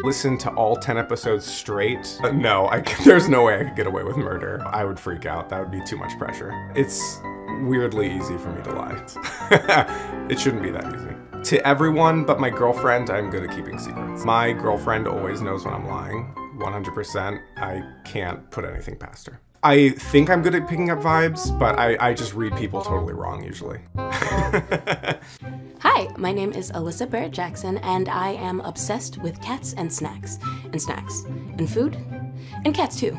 listen to all 10 episodes straight, no, there's no way I could get away with murder. I would freak out. That would be too much pressure. It's weirdly easy for me to lie. It shouldn't be that easy. To everyone but my girlfriend, I'm good at keeping secrets. My girlfriend always knows when I'm lying, 100%. I can't put anything past her. I think I'm good at picking up vibes, but I just read people totally wrong usually. Hi, my name is Alyssa Barrett Jackson, and I am obsessed with cats and snacks, and food, and cats too.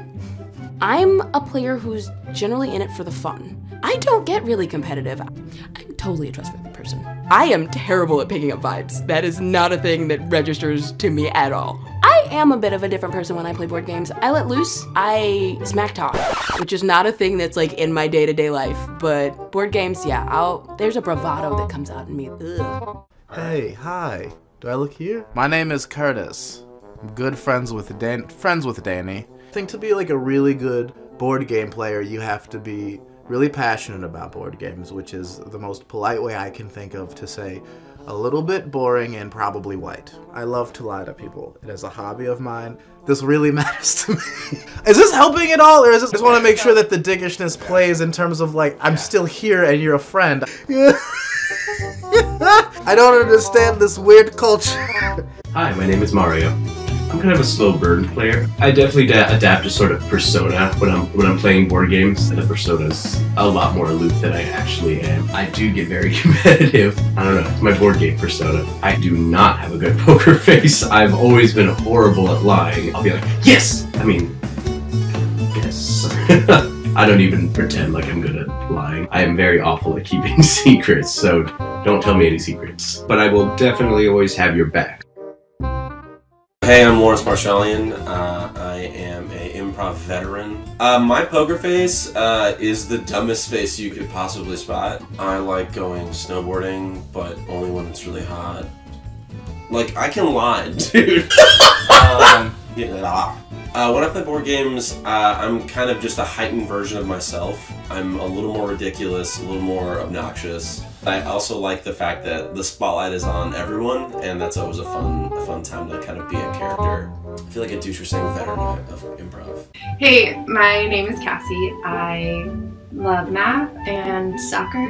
I'm a player who's generally in it for the fun. I don't get really competitive. I'm totally a trustworthy person. I am terrible at picking up vibes. That is not a thing that registers to me at all. I am a bit of a different person when I play board games. I let loose, I smack talk, which is not a thing that's like in my day-to-day life, but board games, yeah, there's a bravado that comes out in me. Ugh. Hey, hi. Do I look here? My name is Curtis. I'm good friends with Danny. I think to be like a really good board game player, you have to be really passionate about board games, which is the most polite way I can think of to say a little bit boring and probably white. I love to lie to people. It is a hobby of mine. This really matters to me. Is this helping at all, or is this, I just want to make sure that the dickishness plays in terms of like, I'm still here and you're a friend. I don't understand this weird culture. Hi, my name is Mario. I'm kind of a slow burn player. I definitely adapt to sort of persona when I'm playing board games. The persona's a lot more aloof than I actually am. I do get very competitive. I don't know, it's my board game persona. I do not have a good poker face. I've always been horrible at lying. I'll be like, yes! I mean, yes. I don't even pretend like I'm good at lying. I am very awful at keeping secrets, so don't tell me any secrets. But I will definitely always have your back. Hey, I'm Lawrence Marshalian. I am an improv veteran. My poker face is the dumbest face you could possibly spot. I like going snowboarding, but only when it's really hot. Like, I can lie, dude. When I play board games, I'm kind of just a heightened version of myself. I'm a little more ridiculous, a little more obnoxious. I also like the fact that the spotlight is on everyone, and that's always a fun time to kind of be a character. I feel like a douche-saying veteran of improv. Hey, my name is Cassie. I love math and soccer.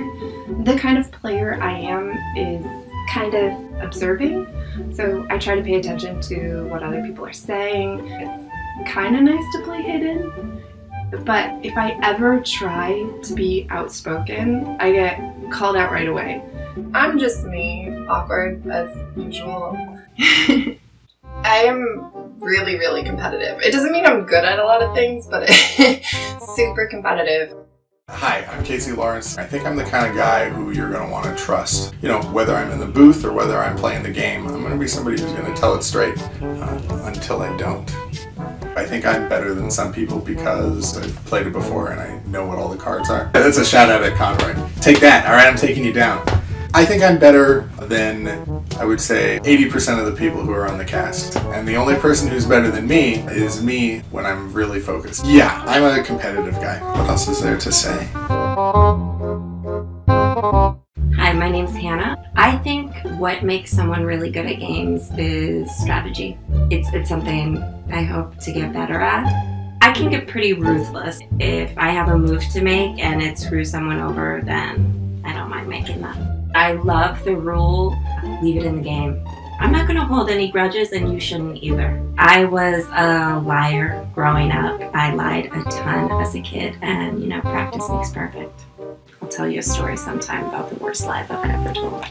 The kind of player I am is kind of observing, so I try to pay attention to what other people are saying. It's kind of nice to play hidden. But if I ever try to be outspoken, I get called out right away. I'm just me, awkward as usual. I am really, really competitive. It doesn't mean I'm good at a lot of things, but super competitive. Hi, I'm Casey Lawrence. I think I'm the kind of guy who you're going to want to trust. You know, whether I'm in the booth or whether I'm playing the game, I'm going to be somebody who's going to tell it straight until I don't. I think I'm better than some people because I've played it before and I know what all the cards are. That's a shout out at Conroy. Take that, alright, I'm taking you down. I think I'm better than, I would say, 80% of the people who are on the cast. And the only person who's better than me is me when I'm really focused. Yeah, I'm a competitive guy. What else is there to say? Hi, my name's Hannah. I think what makes someone really good at games is strategy. It's something I hope to get better at. I can get pretty ruthless. If I have a move to make and it screws someone over, then I don't mind making that. I love the rule, leave it in the game. I'm not gonna hold any grudges and you shouldn't either. I was a liar growing up. I lied a ton as a kid and, you know, practice makes perfect. I'll tell you a story sometime about the worst lie that I ever told.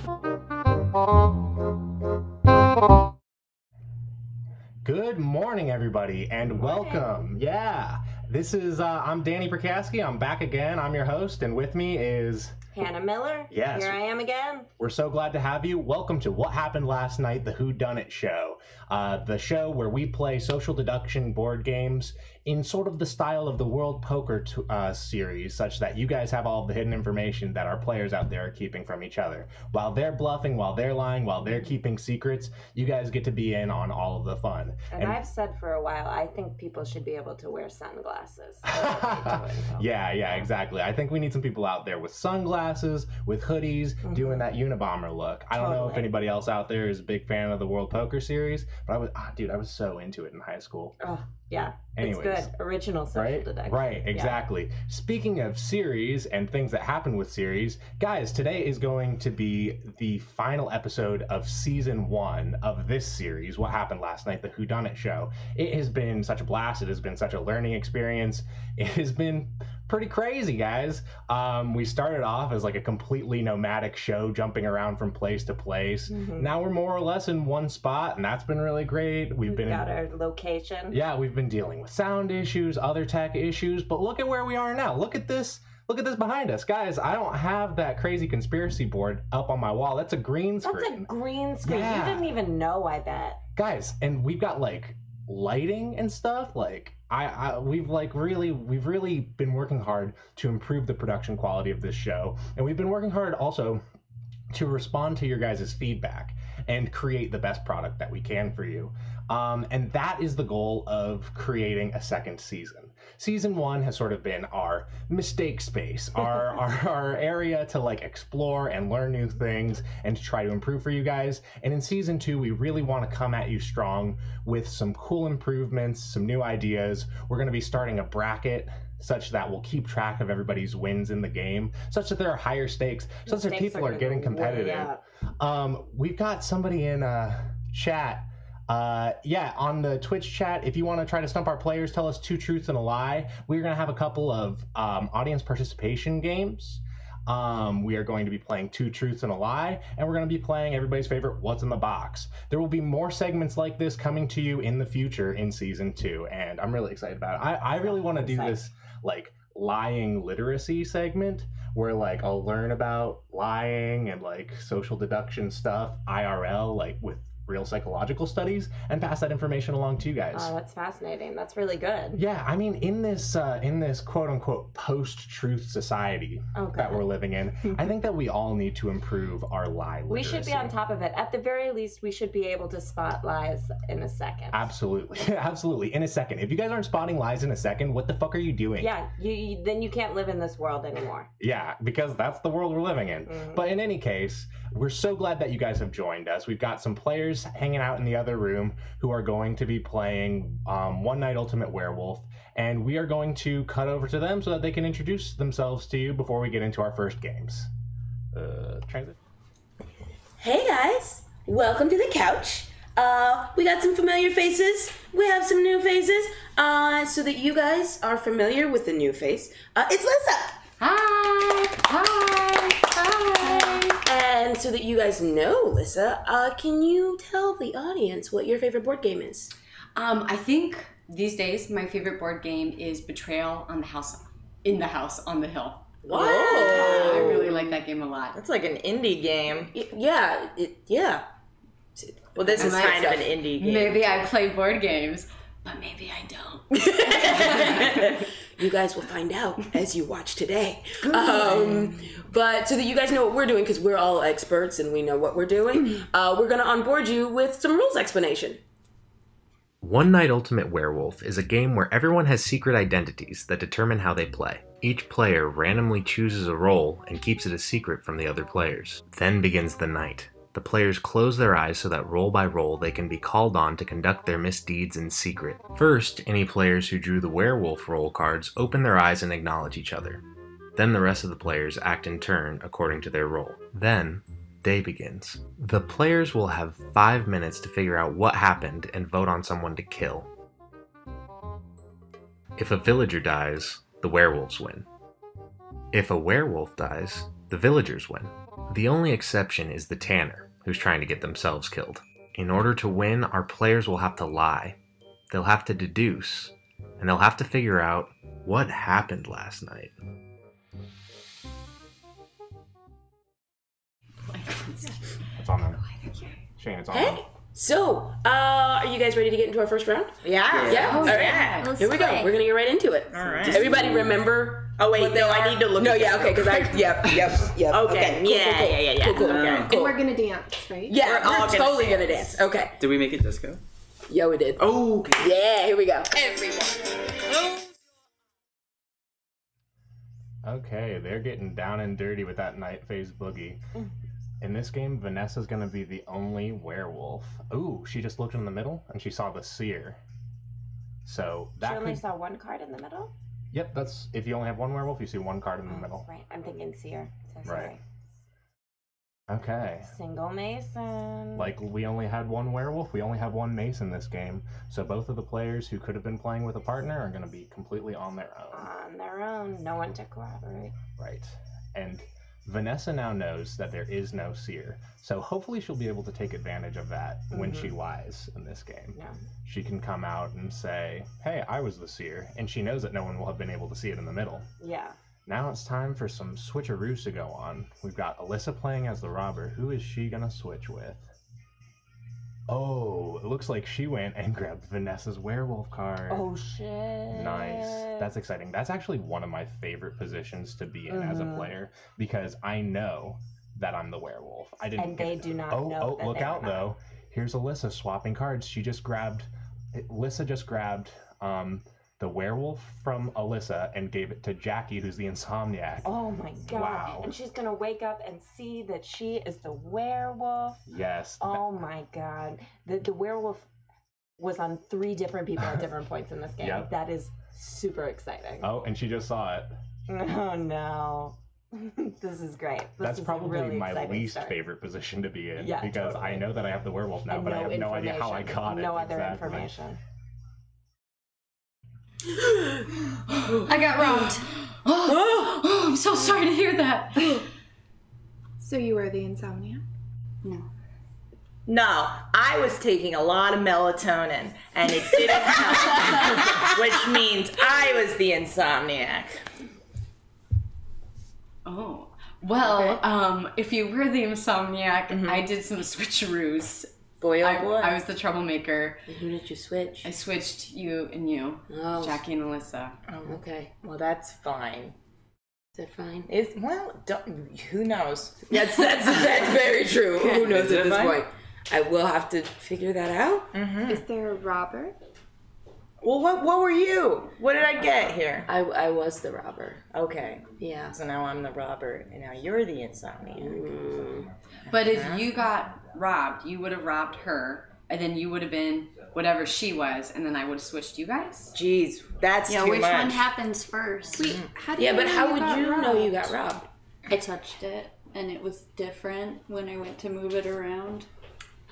Good morning, everybody, and welcome. Yeah, this is, I'm Danny Prakaski. I'm back again. I'm your host, and with me is... Hannah Miller. Yes. Here I am again. We're so glad to have you. Welcome to What Happened Last Night, the Who Done It show. The show where we play social deduction board games in sort of the style of the World Poker series, such that you guys have all the hidden information that our players out there are keeping from each other. While they're bluffing, while they're lying, while they're keeping secrets, you guys get to be in on all of the fun. And I've said for a while, I think people should be able to wear sunglasses. Yeah, exactly. I think we need some people out there with sunglasses, with hoodies, doing that Unabomber look. I don't know if anybody else out there is a big fan of the World Poker series, but I was so into it in high school. Oh, yeah. Anyways, it's good. Original social deduction. Right, exactly. Yeah. Speaking of series and things that happen with series, guys, today is going to be the final episode of season 1 of this series, What Happened Last Night, the Whodunit show. It has been such a blast. It has been such a learning experience. It has been pretty crazy, guys. We started off as like a completely nomadic show, jumping around from place to place. Now we're more or less in one spot, and that's been really great. We've got our location. Yeah, we've been dealing with sound issues, other tech issues, but look at where we are now. Look at this behind us. Guys, I don't have that crazy conspiracy board up on my wall. That's a green screen. That's a green screen. Yeah. You didn't even know, I bet. Guys, and we've got like lighting and stuff. Like we've really been working hard to improve the production quality of this show, and we've been working hard also to respond to your guys' feedback and create the best product that we can for you. And that is the goal of creating a second season. Season 1 has sort of been our mistake space, our area to like explore and learn new things and to try to improve for you guys. And in season 2, we really want to come at you strong with some cool improvements, some new ideas. We're going to be starting a bracket such that we'll keep track of everybody's wins in the game, such that there are higher stakes, such that people are getting competitive. We've got somebody in chat. On the Twitch chat, if you want to try to stump our players, tell us 2 truths and a lie. We're going to have a couple of audience participation games. We are going to be playing 2 truths and a lie, and we're going to be playing everybody's favorite What's in the Box. There will be more segments like this coming to you in the future in season 2, and I'm really excited about it. I really want to do this like lying literacy segment where like I'll learn about lying and like social deduction stuff IRL, like with real psychological studies, and pass that information along to you guys. Oh, that's fascinating. That's really good. Yeah, I mean, in this quote-unquote post-truth society that we're living in, I think that we all need to improve our lie literacy. We should be on top of it. At the very least, we should be able to spot lies in a second. Absolutely. Absolutely. In a second. If you guys aren't spotting lies in a second, what the fuck are you doing? Yeah, then you can't live in this world anymore. Yeah, because that's the world we're living in. But in any case, we're so glad that you guys have joined us. We've got some players hanging out in the other room who are going to be playing One Night Ultimate Werewolf, and we are going to cut over to them so that they can introduce themselves to you before we get into our first games. Transit. Hey guys, welcome to the couch. We got some familiar faces. We have some new faces. So that you guys are familiar with the new face, it's Lissa. Hi. Hi. Hi. And so that you guys know Lissa, can you tell the audience what your favorite board game is? I think these days my favorite board game is Betrayal on the House, in the House on the Hill. Whoa! Yeah, I really like that game a lot. That's like an indie game. Yeah. Well, this is kind of an indie game. Maybe I play board games, but maybe I don't. You guys will find out as you watch today. But so that you guys know what we're doing, because we're all experts and we know what we're doing, we're going to onboard you with some rules explanation. One Night Ultimate Werewolf is a game where everyone has secret identities that determine how they play. Each player randomly chooses a role and keeps it a secret from the other players. Then begins the night. The players close their eyes so that roll by roll they can be called on to conduct their misdeeds in secret. First, any players who drew the werewolf roll cards open their eyes and acknowledge each other. Then the rest of the players act in turn according to their role. Then, day begins. The players will have 5 minutes to figure out what happened and vote on someone to kill. If a villager dies, the werewolves win. If a werewolf dies, the villagers win. The only exception is the tanner, who's trying to get themselves killed. In order to win, our players will have to lie. They'll have to deduce, and they'll have to figure out what happened last night. It's on there. Shane, it's on there. So, are you guys ready to get into our first round? Yeah. Yeah? Oh, All right. yeah. Here we go. play. We're going to get right into it. All right. Does everybody remember? Oh, wait, what they no, are? I need to look No, at yeah, them. okay, because Yep. Okay, cool, yeah, cool. yeah. Cool, cool. Okay. And we're gonna dance, right? Yeah, We're all we're gonna totally going to dance. Okay. Did we make it disco? Yeah, we did. Oh, okay. Yeah, here we go. Okay, they're getting down and dirty with that night phase boogie. In this game, Vanessa's gonna be the only werewolf. Ooh, she just looked in the middle and she saw the seer. So She that only could... saw one card in the middle? Yep, that's if you only have one werewolf, you see one card in the middle. Right, I'm thinking seer. So sorry. Right. Okay. Single mason. Like, we only had one werewolf, we only have one mace in this game, so both of the players who could have been playing with a partner are going to be completely on their own. On their own, no one to corroborate. Right. And Vanessa now knows that there is no seer, so hopefully she'll be able to take advantage of that when she lies in this game. Yeah. She can come out and say, hey, I was the seer, and she knows that no one will have been able to see it in the middle. Yeah. Now it's time for some switcheroos to go on. We've got Alyssa playing as the robber. Who is she gonna switch with? Oh, it looks like she went and grabbed Vanessa's werewolf card. Oh, shit. Nice. That's exciting. That's actually one of my favorite positions to be in as a player, because I know that I'm the werewolf. I didn't. And they do not know. Oh, that look they out are not. though. Here's Alyssa swapping cards. Alyssa just grabbed the werewolf from Alyssa and gave it to Jackie, who's the insomniac. Oh my god. Wow. And she's gonna wake up and see that she is the werewolf. Yes. Oh my god. The werewolf was on 3 different people at different points in this game. Yep. That is super exciting. Oh, and she just saw it. Oh no. This is great. That's is a probably really my exciting least start. favorite position to be in, Yeah, because totally. I know that I have the werewolf now, And but I have no idea how I information. got it. No other Exactly. information. I got robbed. Oh, I'm so sorry to hear that. So you were the insomnia? No. No, I was taking a lot of melatonin, and it didn't help, which means I was the insomniac. Oh. Well, if you were the insomniac, I did some switcheroos. Boy, oh boy. I was the troublemaker. And who did you switch? I switched you and you. Oh. Jackie and Alyssa. Okay. Well, that's fine. Is that fine? Who knows? That's very true. Who knows Is at it this fine? point? I will have to figure that out. Is there a robber? Well, what were you? What did I get here? I was the robber. Okay. Yeah. So now I'm the robber, and now you're the insomniac. But if you got robbed, you would have robbed her, and then you would have been whatever she was, and then I would have switched you guys. Jeez, that's Yeah, too which much. one happens first? Wait, how do Yeah, you but know how would got you know you robbed? got robbed? I touched it, and it was different when I went to move it around.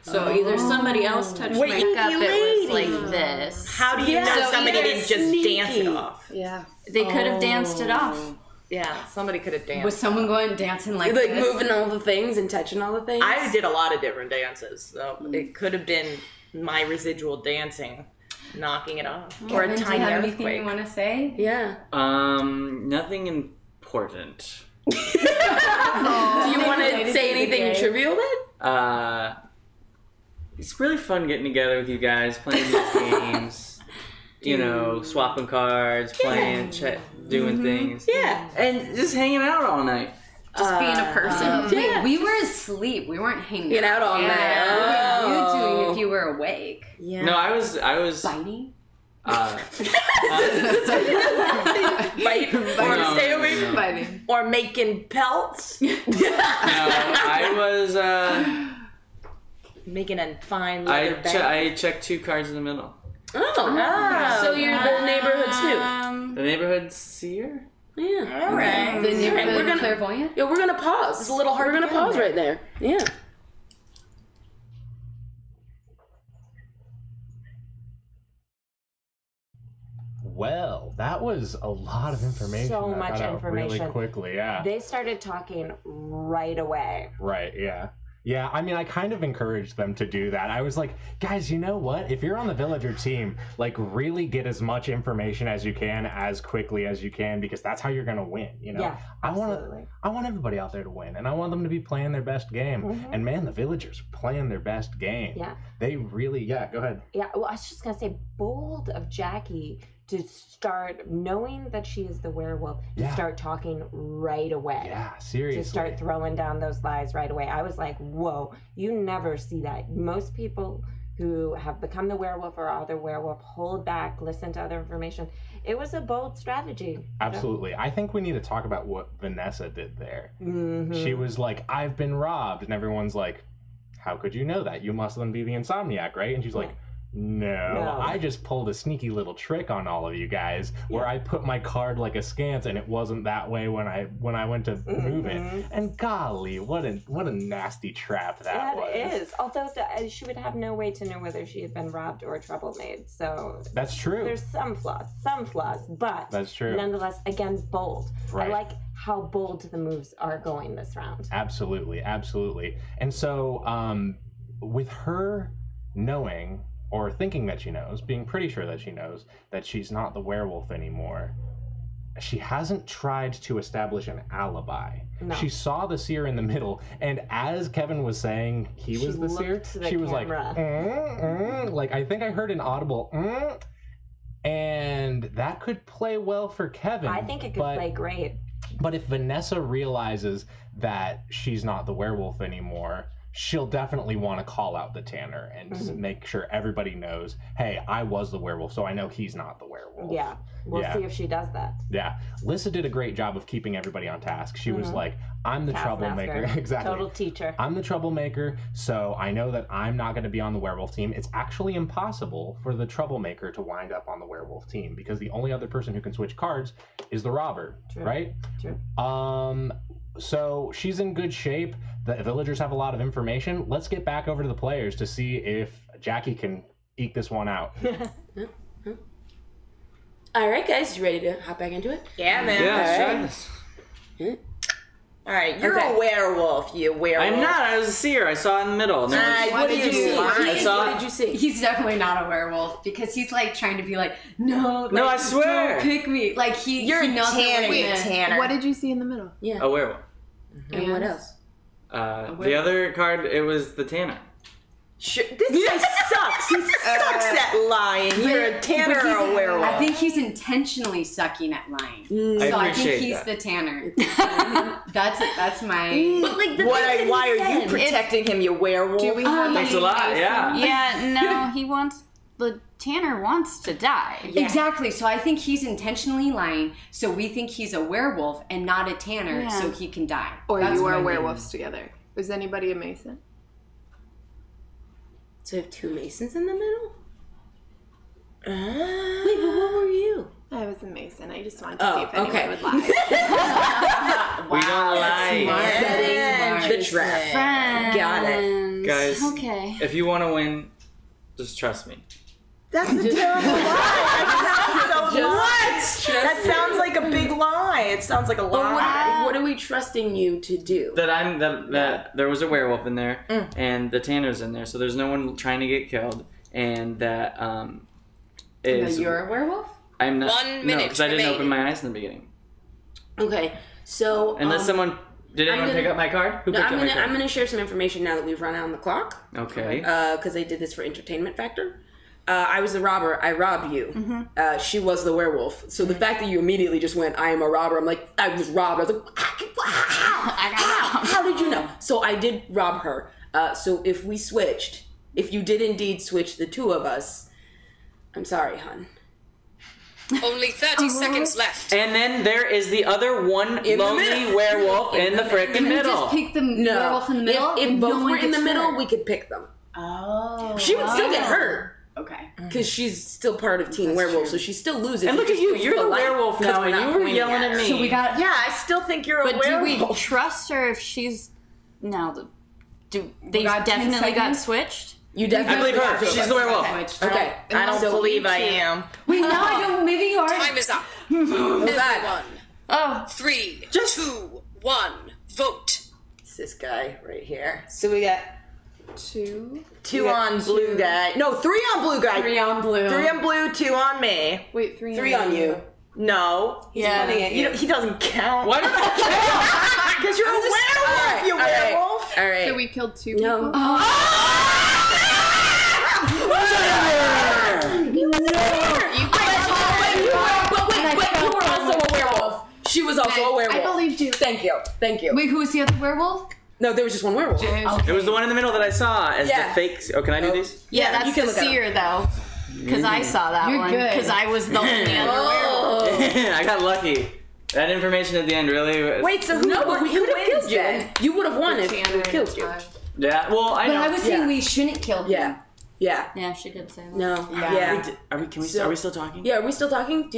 So Oh. either somebody else touched Wait, my cup, you it was lady. like this. How do you know So somebody either didn't just dance it sneaky. off? Yeah. They could have danced it off. Yeah, somebody could have danced. Was someone going dancing like Like this? moving all the things and touching all the things? I did a lot of different dances, so it could have been my residual dancing, knocking it off, or a Kevin, do tiny you have anything earthquake. you want to say? Yeah. Nothing important. Do you want to say anything trivial then? It's really fun getting together with you guys, playing these games. You know, swapping cards, playing, doing things. Yeah. And just hanging out all night. Just being a person. Wait, we were asleep. We weren't hanging Get out all night. What were you Oh. doing if you were awake? Yeah. No, I was Biting? Bite or No, stay awake. no. Biting. Or making pelts, no, I was making a fine leather bag. I checked 2 cards in the middle. Oh. So you're the neighborhood too. The neighborhood seer? Yeah. All right. The neighborhood We're gonna- clairvoyant? Yeah, we're gonna pause. It's a little hard. We're gonna pause right there. Yeah. Well, that was a lot of information. So that much got out information. Really quickly, yeah. They started talking right away. Right, yeah. Yeah, I mean, I kind of encouraged them to do that. I was like, guys, you know what? If you're on the villager team, like, really get as much information as you can as quickly as you can, because that's how you're going to win, you know? Yeah, I want everybody out there to win, and I want them to be playing their best game. Mhm. And man, the villagers are playing their best game. Yeah. They really, go ahead. Yeah, well, I was just gonna say, bold of Jackie to start knowing that she is the werewolf, to Yeah. start talking right away. Yeah, seriously. To start throwing down those lies right away. I was like, whoa, you never see that. Most people who have become the werewolf or are the werewolf hold back, listen to other information. It was a bold strategy. Absolutely. I think we need to talk about what Vanessa did there. Mhm. She was like, I've been robbed. And everyone's like, how could you know that? You must then be the Insomniac, right? And she's like, no, I just pulled a sneaky little trick on all of you guys where I put my card like askance and it wasn't that way when I went to move it. And golly, what a nasty trap that was. That is. Although she would have no way to know whether she had been robbed or trouble made. So That's true. There's some flaws, but That's true. Nonetheless, again, bold. Right. I like how bold the moves are going this round. Absolutely, absolutely. And so, with her knowing or thinking that she knows, being pretty sure that she knows that she's not the werewolf anymore, she hasn't tried to establish an alibi. No. She saw the seer in the middle, and as Kevin was saying he was the seer, looked to the she was camera. like, like I think I heard an audible, and that could play well for Kevin. I think it could play great. But if Vanessa realizes that she's not the werewolf anymore, she'll definitely want to call out the Tanner and just make sure everybody knows, hey, I was the werewolf, so I know he's not the werewolf. Yeah. We'll see if she does that. Yeah. Lissa did a great job of keeping everybody on task. She was like, I'm the troublemaker. Taskmaster. Exactly. Total teacher. I'm the troublemaker, so I know that I'm not going to be on the werewolf team. It's actually impossible for the troublemaker to wind up on the werewolf team because the only other person who can switch cards is the robber, right? True. So she's in good shape. The villagers have a lot of information. Let's get back over to the players to see if Jackie can eke this one out. All right, guys, you ready to hop back into it? Yeah, man. Yeah, let's try All right. this. All right, you're a werewolf, you werewolf. I'm not. I was a seer. I saw in the middle. No, what did you see? I saw. What did you see? He's definitely not a werewolf because he's like trying to be like, no, like, No, I swear. don't pick me. Like You're he knows Tanner, that you we're gonna- Tanner. What did you see in the middle? Yeah. A werewolf. And what else? The other card, it was the Tanner. Sure. This guy sucks. He sucks at lying. You're a Tanner But or a werewolf. I think he's intentionally sucking at lying. I So I think appreciate he's that. the Tanner. That's my. But like the Why are you protecting him, you werewolf? Do we have Thanks a lot. Yeah. Yeah, no, he wants the Tanner wants to die. Exactly. So I think he's intentionally lying. So we think he's a werewolf and not a Tanner, Yeah. so he can die. Or That's you what are I mean. werewolves together. Was anybody a Mason? So we have two Masons in the middle? Wait, but what were you? I was a Mason. I just wanted to see if anyone okay. would lie. We don't lie. The trap. Got it. Guys, Okay. if you want to win, just trust me. That's a terrible lie. That sounds like a big lie. It sounds like a lie. What are we trusting you to do? That there was a werewolf in there, and the Tanner's in there, so there's no one trying to get killed, and that is. You're a werewolf? I'm not. 1 No, minute because I didn't remaining. open my eyes in the beginning. Okay, so Unless someone did anyone pick up my card? Who No, picked up my card? I'm gonna share some information now that we've run out on the clock. Okay. Because I did this for entertainment factor. I was the robber. I robbed you. She was the werewolf. So the fact that you immediately just went, "I am a robber," I'm like, I was robbed. I was like, how did you know? So I did rob her. So if we switched, if you did indeed switch the two of us, I'm sorry, hun. Only 30 seconds left. And then there is the other one In the lonely middle. werewolf in the frickin' middle. Just pick the No. werewolf in the middle. If and both no one were in the gets middle, hurt. we could pick them. Oh. She would still get hurt. Okay. Because she's still part of Teen Werewolf, so she still loses. And look at you, you're the werewolf now, and you were yelling at me. So we got. Yeah, I still think you're a But do werewolf. we trust her if she's no? They got 10 definitely got seconds. switched. You I definitely believe her. She's the werewolf. Okay. I don't So believe I am. Wait, now I don't. Maybe you are. Time is up. Oh, God. Everyone. Oh, 3, 2, 1. Vote. this guy right here. So we got 2. 2 on blue guy. No, 3 on blue guy. 3 on blue. 3 on blue, 2 on me. Wait, 3 on you. No. He's pointing at you. He doesn't count. Why does that count? Because you're a werewolf, you werewolf. All right. So we killed 2 people? No. But you were also a werewolf. She was also a werewolf. I believed you. Thank you. Wait, who was the other werewolf? No, there was just one werewolf. It was the one in the middle that I saw as the fake. Oh, can I do these? Yeah, that's the seer, though. Because I saw that one. Because I was the only other werewolf. I got lucky. That information at the end really. Wait, so who would have killed you? You would have won if we killed you. Yeah, well, I know. But I was saying we shouldn't kill him. Yeah. Yeah, she did say that. No. Yeah. Are we still talking? Yeah, are we still talking?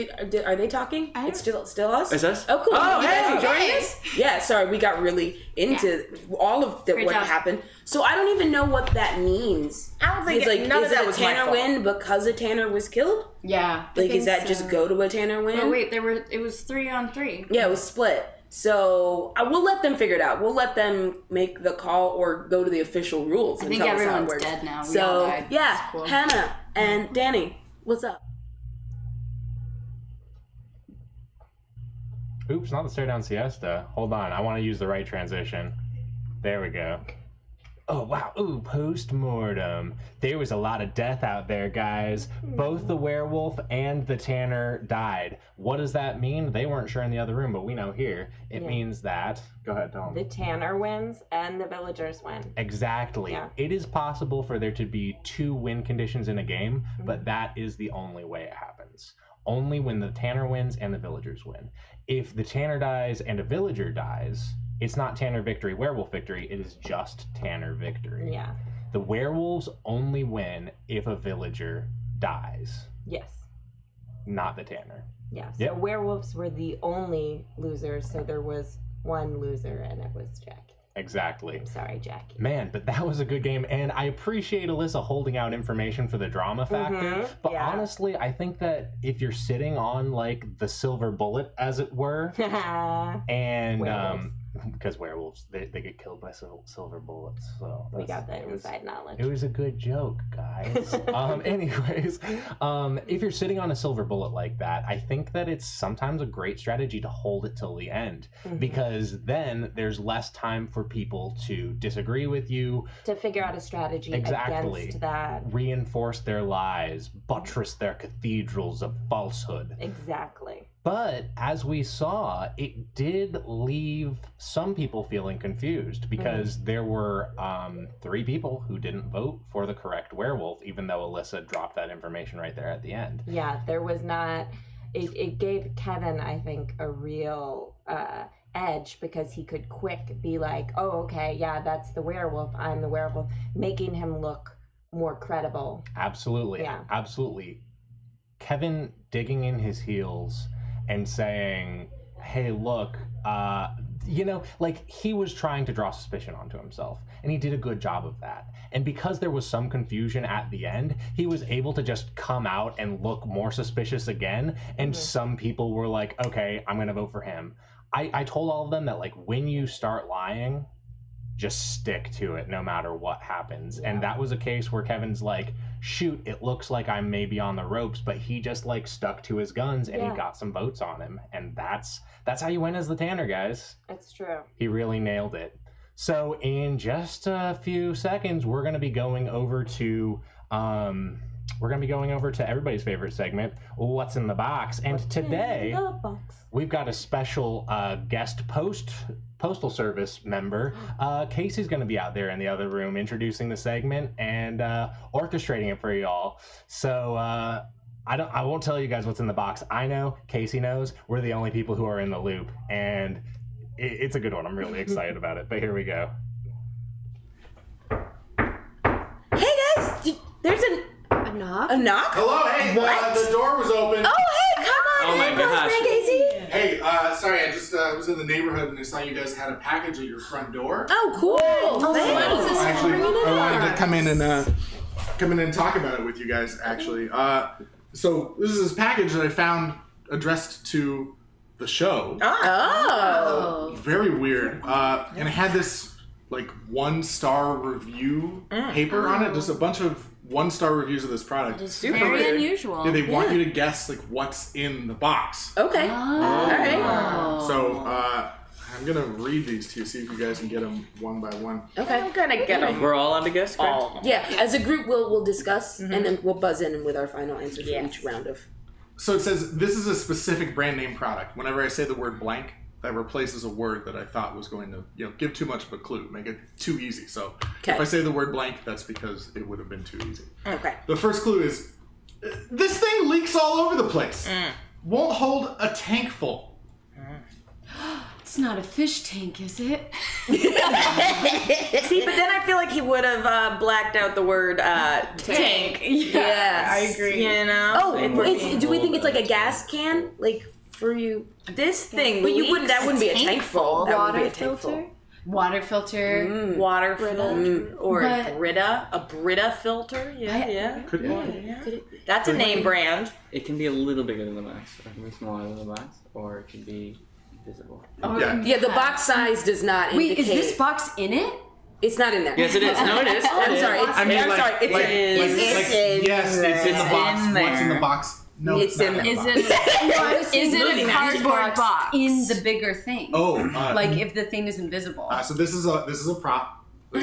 Are they talking? It's still us? Is us? Oh, cool. Oh, You guys hey! enjoying this? Yeah, sorry, we got really into all of what job. happened. So I don't even know what that means. I don't think none of that was a Tanner my fault. win because a Tanner was killed? Yeah. Like, is that just go to a Tanner win? Oh, wait, it was 3 on 3. Yeah, it was split. So we'll let them figure it out. We'll let them make the call or go to the official rules. I and think tell us how it everyone's works. dead now. We all So died. yeah, That's cool. Hannah and Danny, what's up? Oops, not the stare down siesta. Hold on, I want to use the right transition. There we go. Oh, wow. Ooh, post-mortem. There was a lot of death out there, guys. Both the werewolf and the Tanner died. What does that mean? They weren't sure in the other room, but we know here. It means that... Go ahead, Tom. The Tanner wins and the villagers win. Exactly. Yeah. It is possible for there to be 2 win conditions in a game, but that is the only way it happens. Only when the Tanner wins and the villagers win. If the Tanner dies and a villager dies... It's not Tanner victory, werewolf victory. It is just Tanner victory. Yeah. The werewolves only win if a villager dies. Yes. Not the Tanner. Yeah. So Yep. werewolves were the only losers, so there was one loser, and it was Jackie. Exactly. I'm sorry, Jackie. Man, but that was a good game, and I appreciate Alyssa holding out information for the drama factor. But honestly, I think that if you're sitting on like the silver bullet, as it were, and Werewolves. Because werewolves they get killed by silver bullets, so We got that inside knowledge. It was a good joke, guys. Anyways, if you're sitting on a silver bullet like that, I think that it's sometimes a great strategy to hold it till the end, because then there's less time for people to disagree with you, To figure out a strategy Exactly. against that. reinforce their lies, buttress their cathedrals of falsehood. Exactly. But as we saw, it did leave some people feeling confused because there were 3 people who didn't vote for the correct werewolf, even though Alyssa dropped that information right there at the end. Yeah, there was not. It gave Kevin, I think, a real edge because he could quick be like, oh, okay, yeah, that's the werewolf. I'm the werewolf, making him look more credible. Absolutely. Yeah. Absolutely. Kevin digging in his heels and saying, hey, look, like he was trying to draw suspicion onto himself, and he did a good job of that. And because there was some confusion at the end, he was able to just come out and look more suspicious again, and some people were like, okay, I'm gonna vote for him. I told all of them that, like, when you start lying, just stick to it no matter what happens. And that was a case where Kevin's like, shoot, it looks like I'm maybe on the ropes, but he just like stuck to his guns and he got some votes on him. And that's how you win as the Tanner, guys. It's true. He really nailed it. So in just a few seconds, we're going to be going over to everybody's favorite segment, What's in the Box. And today we've got a special guest Postal Service member. Casey's going to be out there in the other room introducing the segment and orchestrating it for y'all. So I won't tell you guys what's in the box. I know, Casey knows. We're the only people who are in the loop, and it's a good one. I'm really excited about it. But here we go. Hey guys, there's a knock. A knock? Hello, hey, the door was open. Oh, hey, come on. Oh my in, gosh. Postman Casey. Hey, sorry, I just was in the neighborhood and I saw you guys had a package at your front door. Oh, cool. Thanks. Actually, I wanted to come in and talk about it with you guys. Actually, so this is this package that I found addressed to the show. Oh. Very weird. And it had this like 1-star review paper on it. Just a bunch of 1-star reviews of this product. It's very unusual. Yeah, they want you to guess like what's in the box. Okay. All right. So I'm gonna read these to you, see if you guys can get them one by one. Okay. I'm gonna get them. We're all on to guess, correct? All. Yeah. As a group, we'll discuss, and then we'll buzz in with our final answer for each round of. So it says this is a specific brand name product. Whenever I say the word blank, that replaces a word that I thought was going to, give too much of a clue, make it too easy. So if I say the word blank, that's because it would have been too easy. Okay. The first clue is, this thing leaks all over the place. Won't hold a tank full. It's not a fish tank, is it? See, but then I feel like he would have blacked out the word tank. Yeah, I agree. You know? Oh, do we think it's like a gas can? Like, for you... This thing But you wouldn't, that wouldn't be a tank full. That would be a tank full. Water filter. Water filter. Or But- a Brita filter. Yeah. Could Yeah. That's a name brand. It can be a little bigger than the box, or it can be smaller than the box, or it can be visible. Yeah, the box size does not indicate... Wait, is this box in it? It's not in there. Yes, it is. No, it is. I'm sorry. Yes, it's in the box. What's in the box? No, It's in not there. the Is box. it a cardboard box in the bigger thing? Oh, like if the thing is invisible. So this is a prop. So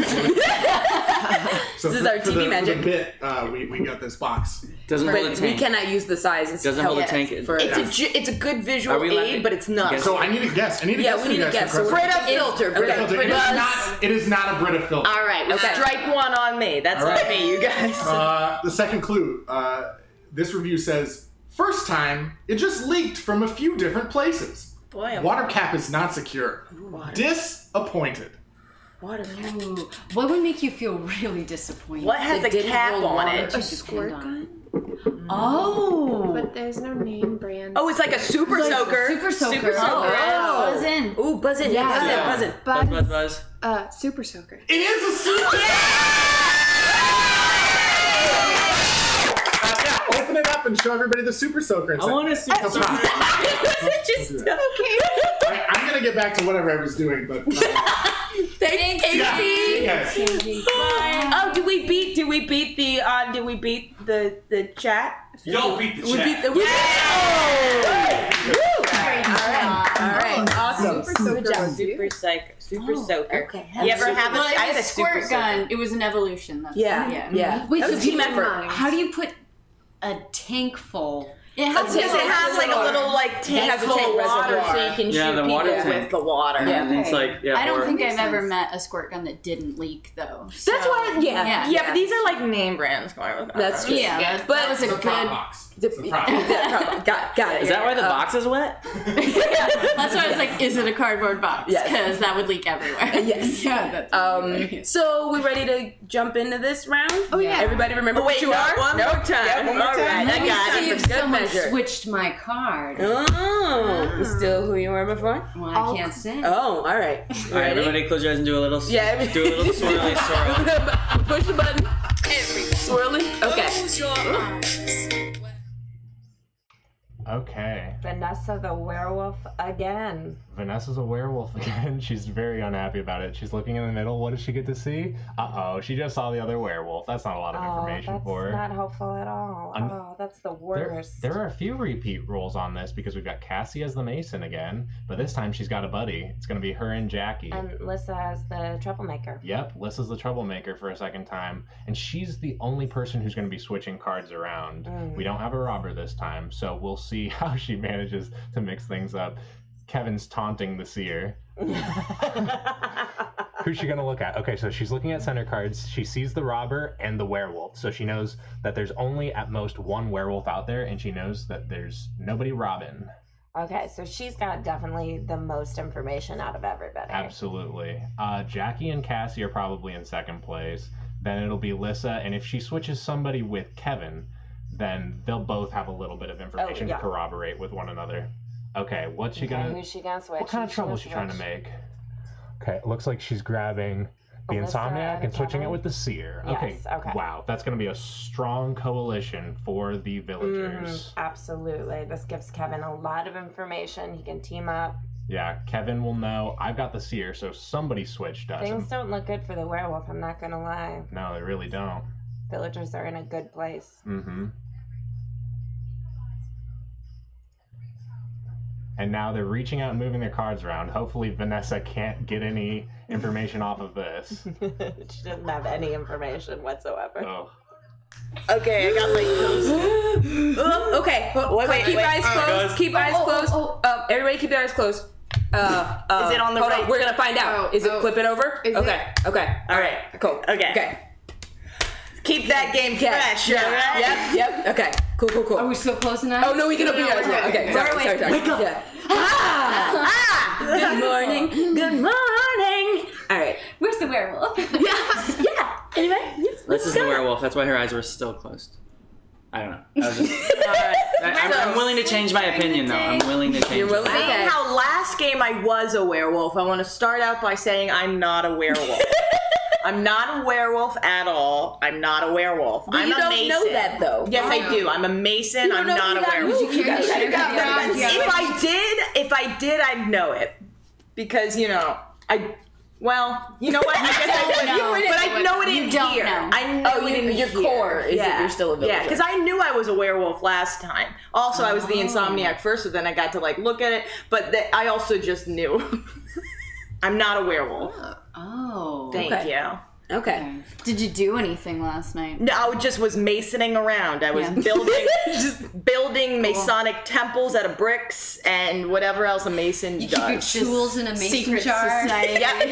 This is our TV magic. For the bit, we got this box. Doesn't hold a But we tank. cannot use the size. It's Doesn't hold a tank. It's a good visual aid, but it's not. So I need to guess. we need to guess. So Brita filter. Okay. It is not a Brita filter. All right. Okay. Strike one on me. That's All right. on me, you guys. The second clue. This review says, first time, it just leaked from a few different places. Boy, Water cap is not secure. Disappointed. Water cap. Ooh, what would make you feel really disappointed? What has a cap on it? A squirt gun? Oh. But there's no name brand. Oh, it's like a super soaker. Super soaker. Super soaker. Oh. Buzz in. Ooh, buzz in. Yeah, buzz in. Buzz. Super soaker. It is a super. Yeah, open it up and show everybody the super soaker. I want a super soaker. I'm gonna get back to whatever I was doing, but. Thanks, Casey. Yes. Oh, did we beat the chat? Y'all beat the chat. All right. Awesome. Super soaker. Okay. You ever have a? Well, I it had was a a squirt super gun. soaker. It was an evolution. That's Yeah. Wait, That so was a team effort. how do you put a tank full? It Because it has like a little tank has a full tank water, reservoir. so you can Yeah, shoot the people water with tank. the water. And it's like, I don't think Makes I've ever sense. met a squirt gun that didn't leak though. That's why. Yeah. Yeah, but these are like name brands going with that. That's true. Yeah, But that was a good. box. Got it. Is that why the box is wet? That's why I was like, is it a cardboard box? Yes. Because that would leak everywhere. Yes. Yeah, that's So we ready to jump into this round? Oh, yeah. Everybody remember Wait, what you no, are? one more time. Yeah, one more All time. right, I got See it. if For good someone measure. switched my card. Oh, still who you were before? Well, I can't say. Oh, all right. All right, everybody, close your eyes and do a little. Yeah. Do a little swirly swirl. Push the button. Swirling. Okay. Close your eyes. Okay. Vanessa the werewolf again. Vanessa's a werewolf again. She's very unhappy about it. She's looking in the middle. What does she get to see? Uh-oh, she just saw the other werewolf. That's not a lot of information for her. That's not helpful at all. Oh, that's the worst. There are a few repeat roles on this because we've got Cassie as the Mason again, but this time she's got a buddy. It's going to be her and Jackie. And Lissa as the troublemaker. Yep, Lissa's the troublemaker for a second time, and she's the only person who's going to be switching cards around. We don't have a robber this time, so we'll see how she manages to mix things up. Kevin's taunting the seer. Who's she going to look at? Okay, so she's looking at center cards. She sees the robber and the werewolf, so she knows that there's only at most one werewolf out there, and she knows that there's nobody robbing. Okay, so she's got definitely the most information out of everybody. Absolutely. Jackie and Cassie are probably in second place. Then it'll be Lissa, and if she switches somebody with Kevin, then they'll both have a little bit of information to corroborate with one another. Okay, what's she gonna? Who's she gonna switch? What kind of trouble is she trying to make? Okay, it looks like she's grabbing the Insomniac and switching it with the Seer. Okay. Yes, okay. Wow, that's gonna be a strong coalition for the villagers. Absolutely. This gives Kevin a lot of information. He can team up Yeah, Kevin will know. I've got the seer, so somebody switched, doesn't. Things don't look good for the werewolf, I'm not gonna lie. No, they really don't. Villagers are in a good place. Mm-hmm. And now they're reaching out and moving their cards around. Hopefully Vanessa can't get any information off of this. She doesn't have any information whatsoever. Oh. Okay, I got my Okay. Wait, keep your eyes closed. Guys. Keep your eyes closed. Everybody keep their eyes closed. Is it on the hold right? on, we're gonna find out. Is it flip it over? Okay. Okay. All right. Cool. Okay. Keep that game fresh. Yeah. All right? Yep. Okay. Cool. Are we still close enough? Oh no, we can open your eyes now. Okay. Sorry. Wake up. Yeah. Good morning. Good morning. All right. Where's the werewolf? Yeah. Anyway, This is the werewolf. That's why her eyes were still closed. I don't know. I was just, I'm willing to change my opinion, though. I'm willing to change. Seeing how last game I was a werewolf, I want to start out by saying I'm not a werewolf. I'm not a werewolf at all. I'm not a werewolf. But I'm you a don't mason. know that, though. Yes, I do. I'm a mason. I'm not a werewolf. If I did, I'd know it. Because, you know, well, you know what? I guess I would know. But I know it in here. I know it in your core is that you're still a villager. Yeah, because I knew I was a werewolf last time. Also, I was the insomniac first, so then I got to, like, look at it. But I also just knew. I'm not a werewolf. Oh. Thank you. Okay. Did you do anything last night? No, I just was masoning around. I was building Masonic temples out of bricks and whatever else a mason You does. keep your tools in a mason Secret jar. society. Yep.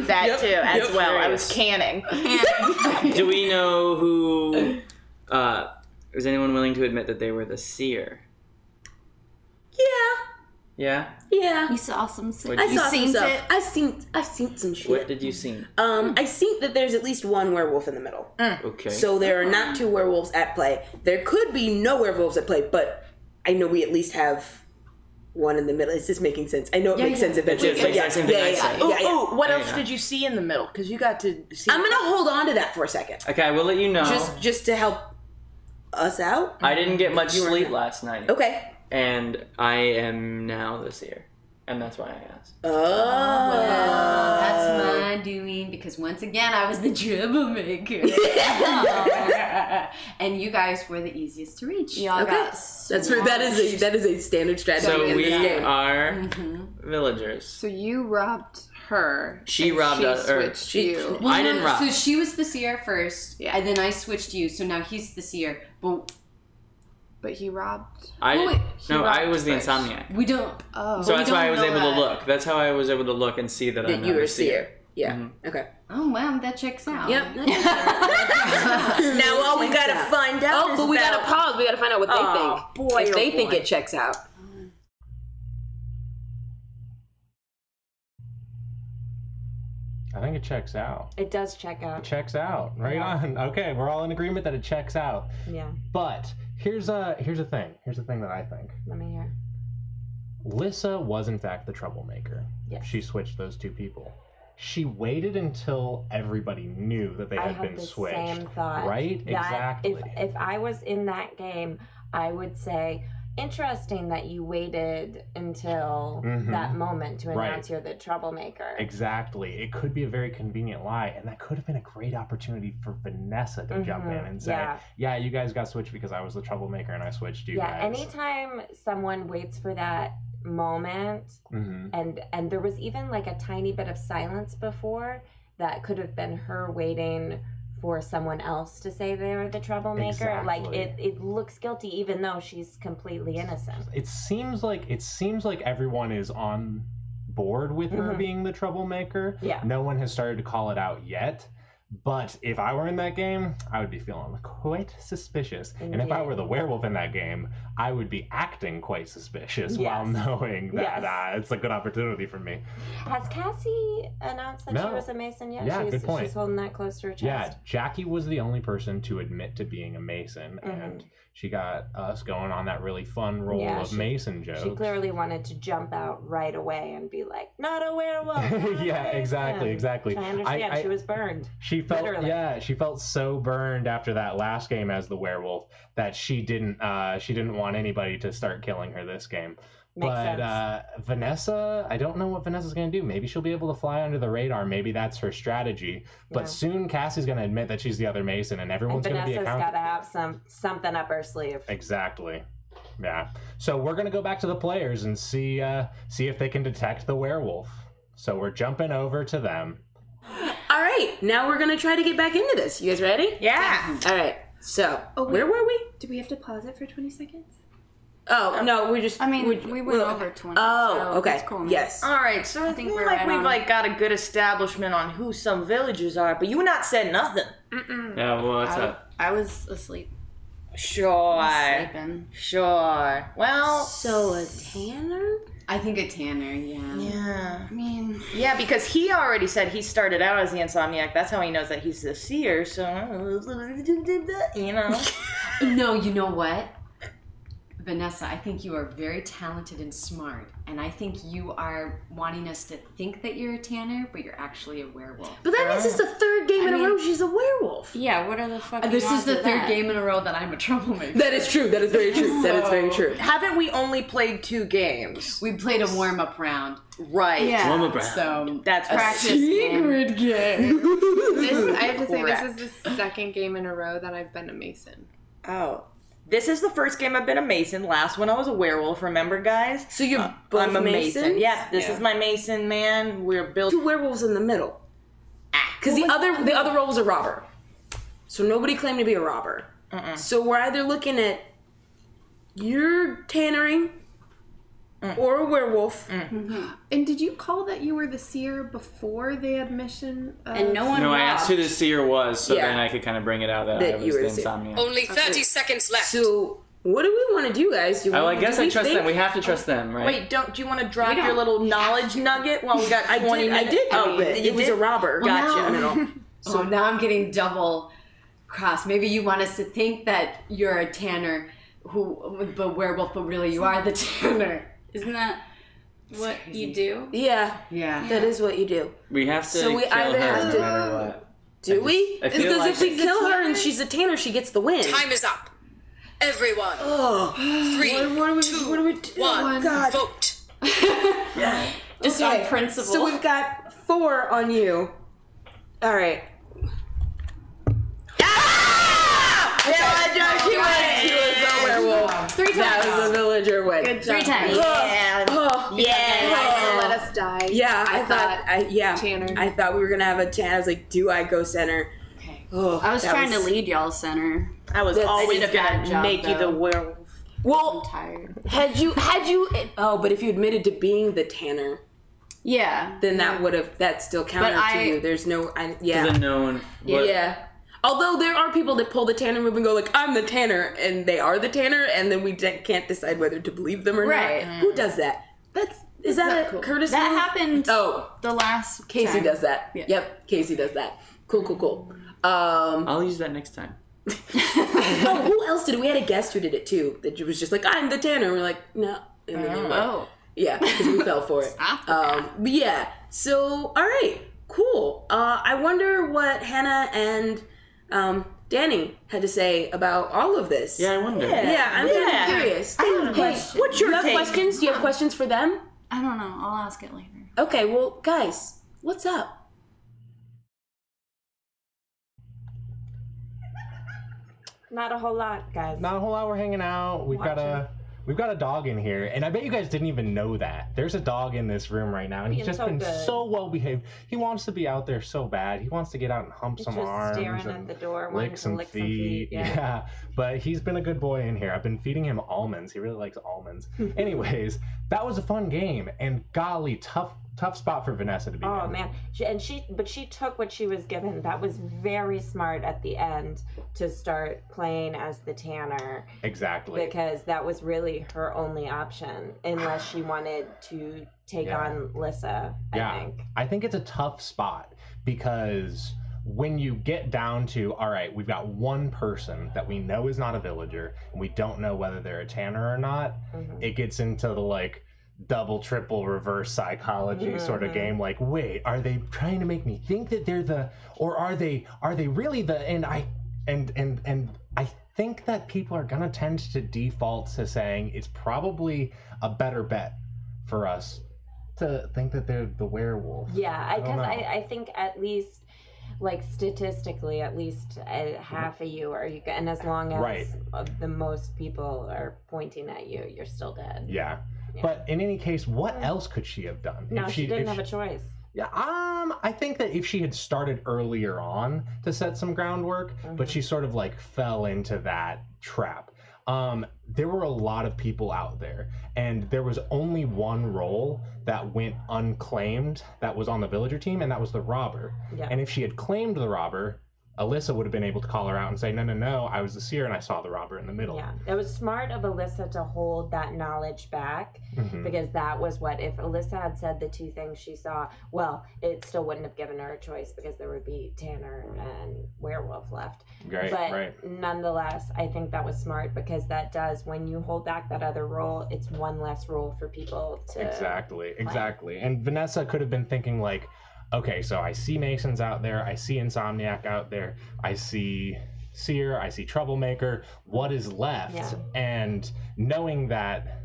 That too, as well. I was canning. Do we know who? Is anyone willing to admit that they were the seer? Yeah. You saw some. I saw some stuff. I've seen some shit. What did you see? I seen that there's at least one werewolf in the middle. Okay. So there are not two werewolves at play. There could be no werewolves at play, but I know we at least have one in the middle. Is this making sense? I know it makes sense eventually. What else did you see in the middle? Because you got to see. I'm gonna hold on to that for a second. Okay, I will let you know. Just to help us out. I didn't get much sleep last night. Okay. And I am now the seer. And that's why I asked. Well, that's my doing because once again I was the troublemaker. And you guys were the easiest to reach. Y'all got that is a standard strategy So in we this game. are villagers. So you robbed her. She and robbed she us. Switched you. Well, I didn't rob. So she was the seer first, and then I switched you. So now he's the seer. But he robbed. I robbed was the first. insomniac. We don't. Oh. So that's why I was able to look. That's how I was able to look and see that I'm you not were a seer. seer. Yeah. Okay. Oh wow, that checks out. Yep. Now all we gotta find out. But we gotta pause. We gotta find out what they think. Boy, if they think it checks out. I think it checks out. It does check It out. checks out. Right on. Okay, we're all in agreement that it checks out. Yeah. But here's a thing. Here's the thing that I think. Let me hear. Lissa was in fact the troublemaker. Yes. She switched those two people. She waited until everybody knew that they I had had been the switched. same thought. Right? That Exactly. If I was in that game, I would say, interesting that you waited until that moment to announce you're the troublemaker. Exactly. It could be a very convenient lie, and that could have been a great opportunity for Vanessa to jump in and say, yeah, you guys got switched because I was the troublemaker and I switched you guys. Yeah, anytime someone waits for that moment, and there was even like a tiny bit of silence before, that could have been her waiting for someone else to say they were the troublemaker. Exactly. Like it looks guilty even though she's completely innocent. It seems like everyone is on board with her being the troublemaker. Yeah. No one has started to call it out yet. But if I were in that game, I would be feeling quite suspicious. And if I were the werewolf in that game, I would be acting quite suspicious while knowing that it's a good opportunity for me. Has Cassie announced that she was a Mason yet? Yeah, good point. She's holding that close to her chest. Yeah, Jackie was the only person to admit to being a Mason, and she got us going on that really fun roll of Mason jokes. She clearly wanted to jump out right away and be like, not a werewolf. Yeah, exactly. I understand. She was burned. She felt so burned after that last game as the werewolf that she didn't want anybody to start killing her this game, Makes Vanessa, I don't know what Vanessa's going to do. Maybe she'll be able to fly under the radar. Maybe that's her strategy. But Yeah. soon Cassie's going to admit that she's the other Mason, and everyone's going to be Vanessa's accountable. got to have something up her sleeve. Exactly. Yeah. So we're going to go back to the players and see if they can detect the werewolf. So we're jumping over to them. All right, now we're gonna try to get back into this. You guys ready? Yeah. All right. So where were we? Do we have to pause it for 20 seconds? Oh no, we just. I mean, we went over 20. Oh, so okay. it's cool. Yes. All right, so I think like we've like got a good establishment on who some villages are, but you not said nothing. Yeah, what's up? I was asleep. Sure. Sleeping. Sure. Well, so a tanner? I think a tanner, yeah. Yeah. I mean, yeah, because he already said he started out as the insomniac. That's how he knows that he's the seer. So, you know. No, you know what? Vanessa, I think you are very talented and smart, and I think you are wanting us to think that you're a tanner, but you're actually a werewolf. But that means it's the third game in a row she's a werewolf. Yeah, what are the fucking This is odds the of third that? game in a row that I'm a troublemaker. That is true. That is very true. That is very true. Haven't we only played 2 games? We played a warm-up round. Right. Yeah. Warm-up round. So that's a practice secret game. This, I have to say, Correct. this is the second game in a row that I've been a Mason. Oh. This is the first game I've been a Mason. Last one I was a werewolf, remember, guys? So you're both I'm a Mason. Masons? Yeah, this is my Mason, man. We're built... 2 werewolves in the middle. Because the other role was a robber. So nobody claimed to be a robber. So we're either looking at you're tannering or a werewolf. And did you call that you were the seer before the admission? And no one No, I robbed. asked who the seer was, so Yeah. then I could kind of bring it out that, That I was you were the the seer. insomnia. Only 30 seconds left. So what do we want to do, guys? Do Oh, I we- guess do I we trust think- them. We have to trust them, right? Wait, do you want to drop We don't your little knowledge nugget while we got 20 I minutes? did. Oh, It you was did? a robber. Well, Gotcha. now- So now I'm getting double crossed. Maybe you want us to think that you're a tanner, but werewolf, but really you are the tanner. Isn't that what you do? Yeah. Yeah. That is what you do. We have to So we kill either her have no to- matter what. Do we? I feel Because like if we kill her and she's a tanner, she gets the win. Time is up. Everyone. Oh. 3, What do we 2, do? 1. God. Vote. Just on principle. So we've got 4 on you. All right. Yeah, she was a werewolf. 3 times. That was a villager win. Good 3 job. times. Yeah. Oh, Yeah. Let us die. yeah. I thought Tanner. I thought we were gonna have a tan. I was like, do I go center? Okay. Oh, I was that trying to lead y'all center. I was That's- always I did a bad gonna job, make you the though. werewolf. Well, I'm tired. had you? Oh, but if you admitted to being the tanner, Yeah. then that still counted But to you. There's no, yeah. Because no one. Yeah. Although there are people that pull the tanner move and go like, I'm the tanner, and they are the tanner, and then we can't decide whether to believe them or Right. not. Who does that? Is that not a cool. Curtis That move? happened Oh, the last Casey time. does that. Yeah. Yep, Casey does that. Cool. I'll use that next time. Oh, who else did it? We had a guest who did it too. That was just like, I'm the tanner. We're like, no. And then they were like, Oh. yeah, because we fell for it. But yeah, so, all right, cool. I wonder what Hannah and Danny had to say about all of this. Yeah, I wonder. Yeah, I'm kind of curious. I have a question. What's your questions? Do you have questions for them? I don't know. I'll ask it later. Okay, well, guys, what's up? Not a whole lot, guys. Not a whole lot. We're hanging out. We've got a dog in here, and I bet you guys didn't even know that. There's a dog in this room right now, and he's Being just so been good. so well behaved. He wants to be out there so bad. He wants to get out and hump He's some just arms staring and at the door, wanting lick to some lick some feet. feet, yeah. But he's been a good boy in here. I've been feeding him almonds. He really likes almonds. Anyways, that was a fun game, and golly, tough spot for Vanessa to be Oh in. man, she took what she was given. That was very smart at the end to start playing as the tanner. Exactly. Because that was really her only option, unless she wanted to take Yeah. on Lissa. I think it's a tough spot because when you get down to, all right, we've got one person that we know is not a villager, and we don't know whether they're a tanner or not, it gets into the like double, triple, reverse psychology sort of game. Like, wait, are they trying to make me think that they're the, or are they really the? And I think that people are going to tend to default to saying it's probably a better bet for us to think that they're the werewolf. Yeah, because I I think at least, like statistically, at least half of you are, and as long as the most people are pointing at you, you're still dead. Yeah. But in any case, what else could she have done? No, she didn't have a choice. Yeah, I think that if she had started earlier on to set some groundwork, but she sort of like fell into that trap. There were a lot of people out there, and there was only one role that went unclaimed that was on the villager team, and that was the robber. Yeah. And if she had claimed the robber, Alyssa would have been able to call her out and say, no, I was the seer and I saw the robber in the middle. Yeah, it was smart of Alyssa to hold that knowledge back, because that was what, if Alyssa had said the two things she saw, well, it still wouldn't have given her a choice because there would be Tanner and werewolf left. But nonetheless, I think that was smart because that does, when you hold back that other role, it's one less role for people to Exactly. And Vanessa could have been thinking like, okay, so I see Masons out there, I see Insomniac out there, I see Seer, I see Troublemaker, what is left? Yeah. And knowing that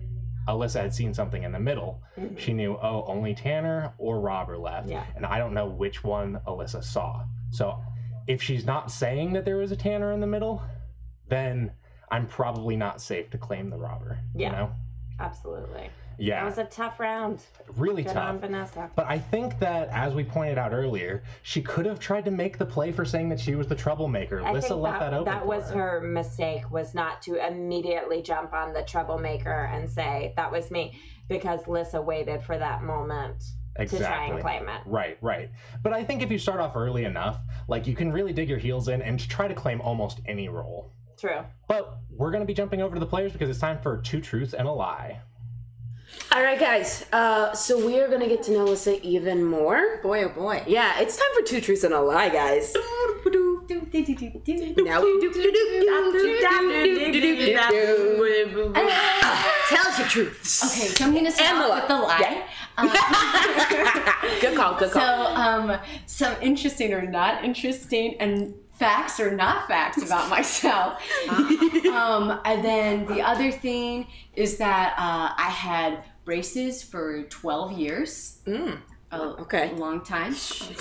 Alyssa had seen something in the middle, she knew, only Tanner or Robber left, and I don't know which one Alyssa saw. So if she's not saying that there was a Tanner in the middle, then I'm probably not safe to claim the Robber, you know? Absolutely. Yeah. That was a tough round. Really Good tough. on Vanessa. But I think that, as we pointed out earlier, she could have tried to make the play for saying that she was the troublemaker. I Alyssa think left that open. That was her mistake, was not to immediately jump on the troublemaker and say, that was me, because Alyssa waited for that moment to try and claim it. Right. But I think if you start off early enough, like, you can really dig your heels in and try to claim almost any role. True. But we're going to be jumping over to the players because it's time for 2 truths and a lie. All right, guys. So we are gonna get to know Alyssa even more. Boy, oh boy. Yeah, it's time for 2 truths and a lie, guys. Now, tell us your truths. Okay, so I'm gonna start with the lie. Good call. So, some interesting or not interesting and facts or not facts about myself. And then the other thing is that I had braces for 12 years. Okay. A long time.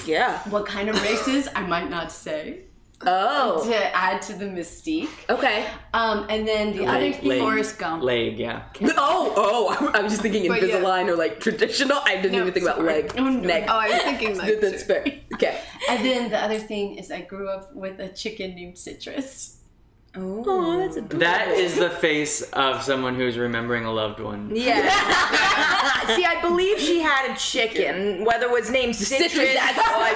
Yeah. What kind of braces? I might not say. Oh. To add to the mystique. Okay. And then the other thing, Forrest Gump. Leg, yeah. I was just thinking Invisalign or like traditional. I didn't even think about leg, neck. Oh, I was thinking like that's fair. Okay. And then the other thing is I grew up with a chicken named Citrus. Oh, that's adorable. That is the face of someone who's remembering a loved one. Yeah. See, I believe she had a chicken, whether it was named Citrus.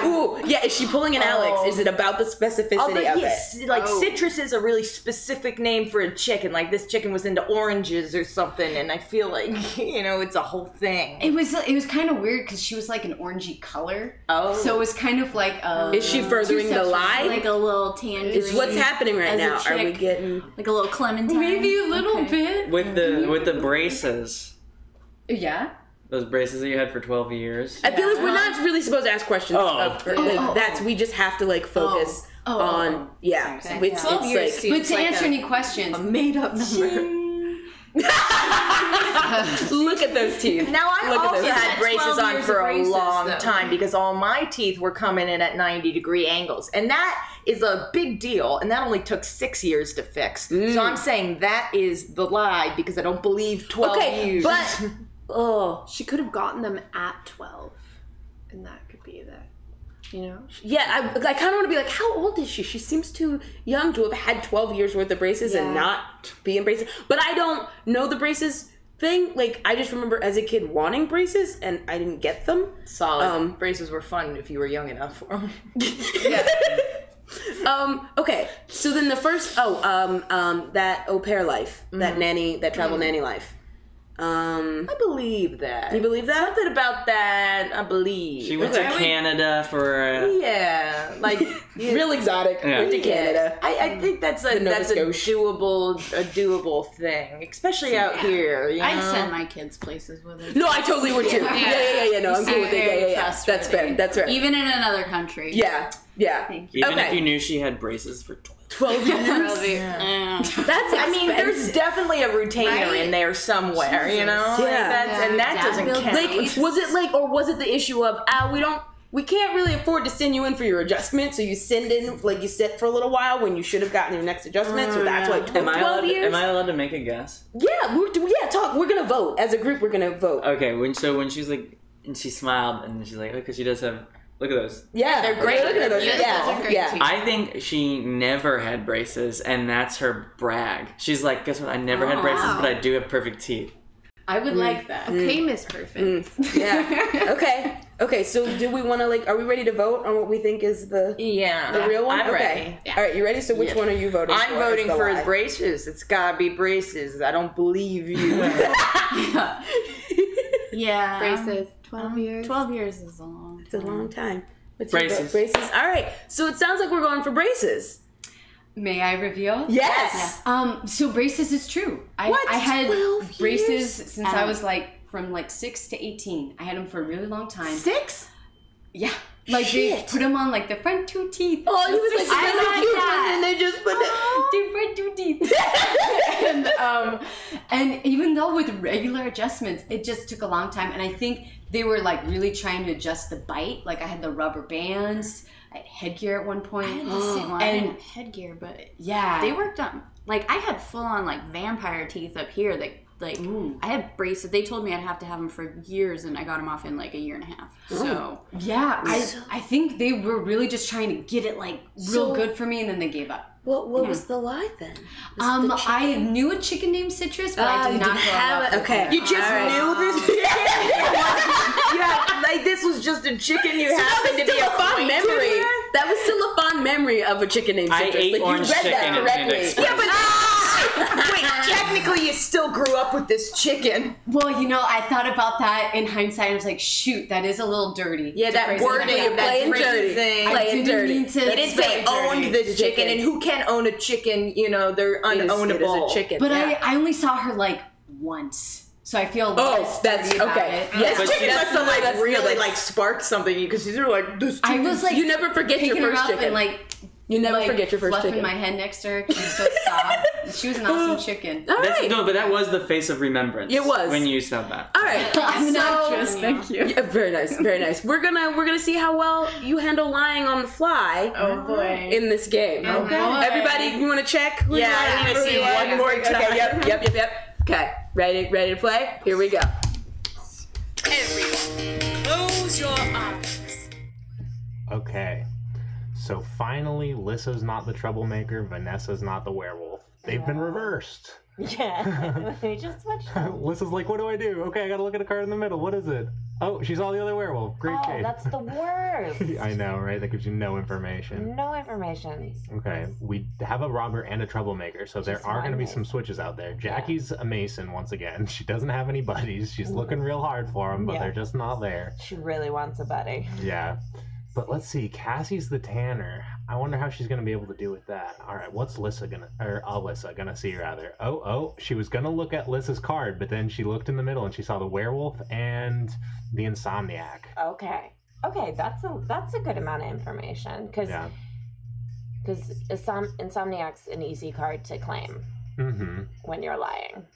Ooh, yeah, is she pulling an Alex? Is it about the specificity of it? Like Citrus is a really specific name for a chicken. Like this chicken was into oranges or something, and I feel like, it's a whole thing. It was kind of weird because she was like an orangey color. Oh. So it was kind of like is she furthering the lie? Like a little tangerine. Is what's happening right now? Are we getting like a little clementine? Maybe a little bit. With the braces. Yeah. Those braces that you had for 12 years. I feel like we're not really supposed to ask questions. We just have to like focus on With 12 years. But to answer any questions, a made up number. Look at those teeth. Now I also had braces on for a long time because all my teeth were coming in at 90-degree angles, and that is a big deal. And that only took 6 years to fix. So I'm saying that is the lie because I don't believe 12 years. But she could have gotten them at 12, and that could be that. Yeah, I kind of want to be like, how old is she? She seems too young to have had 12 years worth of braces and not be in braces. But I don't know the braces thing. Like, I just remember as a kid wanting braces, and I didn't get them. Solid. Braces were fun if you were young enough for them. Okay, so then the first, that au pair life, that nanny, that travel nanny life. I believe that. You believe that? Something about that, I believe. She went to Canada for real exotic. Went to Canada. I think that's a doable thing, especially out here. I'd send my kids places with her. No, I totally would too. Yeah. No, I'm cool with it. Yeah. That's fair. That's right. Even in another country. Yeah. Even if you knew she had braces for 12 years. That's I mean, there's definitely a retainer in there somewhere, you know? Yeah. Like and that doesn't count. Like, was it like, or was it the issue of, we can't really afford to send you in for your adjustment, so you send in, like, you sit for a little while when you should have gotten your next adjustment, so that's why it took 12 years? Am I allowed to make a guess? Yeah, we're gonna vote. As a group, we're gonna vote. Okay, when she's like, and she smiled, and she's like, because she does have, look at those. Yeah, they're great. Look at those. Yeah. I think she never had braces, and that's her brag. She's like, guess what? I never had braces, but I do have perfect teeth. I would like that. Okay, Miss Perfect. Yeah. Okay, so do we want to, like, are we ready to vote on what we think is the real one? I'm ready. All right, you ready? So which one are you voting for? I'm voting for braces. It's gotta be braces. I don't believe you. Yeah. Braces. 12 years. 12 years is a long time. It's a long time. What's braces. Your vote? Braces. All right, so it sounds like we're going for braces. May I reveal? Yes. So braces is true. I had braces since I was from 6 to 18. I had them for a really long time. 6? Yeah. Like they put them on like the front 2 teeth. Oh, he was like, I like that. And they just put the front 2 teeth. and even though with regular adjustments, it just took a long time. And I think they were like really trying to adjust the bite. Like I had the rubber bands. I had headgear at one point. I had the same one. I didn't have headgear, but they worked on. Like I had full on like vampire teeth up here. Like I had braces. They told me I'd have to have them for years, and I got them off in like a year and a half. So yeah, I think they were really just trying to get it like real good for me, and then they gave up. What was the lie then? I knew a chicken named Citrus, but I did not have it. Okay, you just knew this chicken. Yeah, like this was just a chicken you happened to be a fond memory. That was still a fond memory of a chicken named Citrus. I ate orange chicken that correctly. Yeah, but wait, technically you still grew up with this chicken. Well, I thought about that in hindsight. I was like, shoot, that is a little dirty. Yeah, that wording, that phrasing thing. Playing dirty. You didn't say owned this chicken, and who can own a chicken? They're unownable. It is a chicken. But I only saw her like once. So I feel less dirty about it. Yeah, this chicken must have really sparked something because these are like this chicken. I was like, you never forget your first chicken. And, you never forget your first fluffing chicken. my head next to her. She was so soft. She was an awesome chicken. All right. No, but that was the face of remembrance. It was when you said that. All right. I'm an actress. Thank you. Yeah, very nice. Very nice. We're gonna see how well you handle lying on the fly. Oh boy. In this game. Okay. Everybody, you want to check? I need to see one more time. Okay. Yep. Okay. Ready to play? Here we go. Everyone, close your eyes. Okay. So finally, Lissa's not the troublemaker, Vanessa's not the werewolf. They've been reversed. Yeah, they just switched them. Lissa's like, what do I do? Okay, I gotta look at a card in the middle. What is it? Oh, she's all the other werewolf. Great case. That's the worst. I know, right? That gives you no information. No information. Okay, we have a robber and a troublemaker, so there are going to be some switches out there. Jackie's a Mason once again. She doesn't have any buddies. She's looking real hard for them, but they're just not there. She really wants a buddy. Yeah. But let's see, Cassie's the tanner. I wonder how she's gonna be able to do with that. All right, what's Alyssa gonna see rather? Oh, she was gonna look at Lissa's card, but then she looked in the middle and she saw the werewolf and the insomniac. Okay, that's a good amount of information because insomniac's an easy card to claim when you're lying.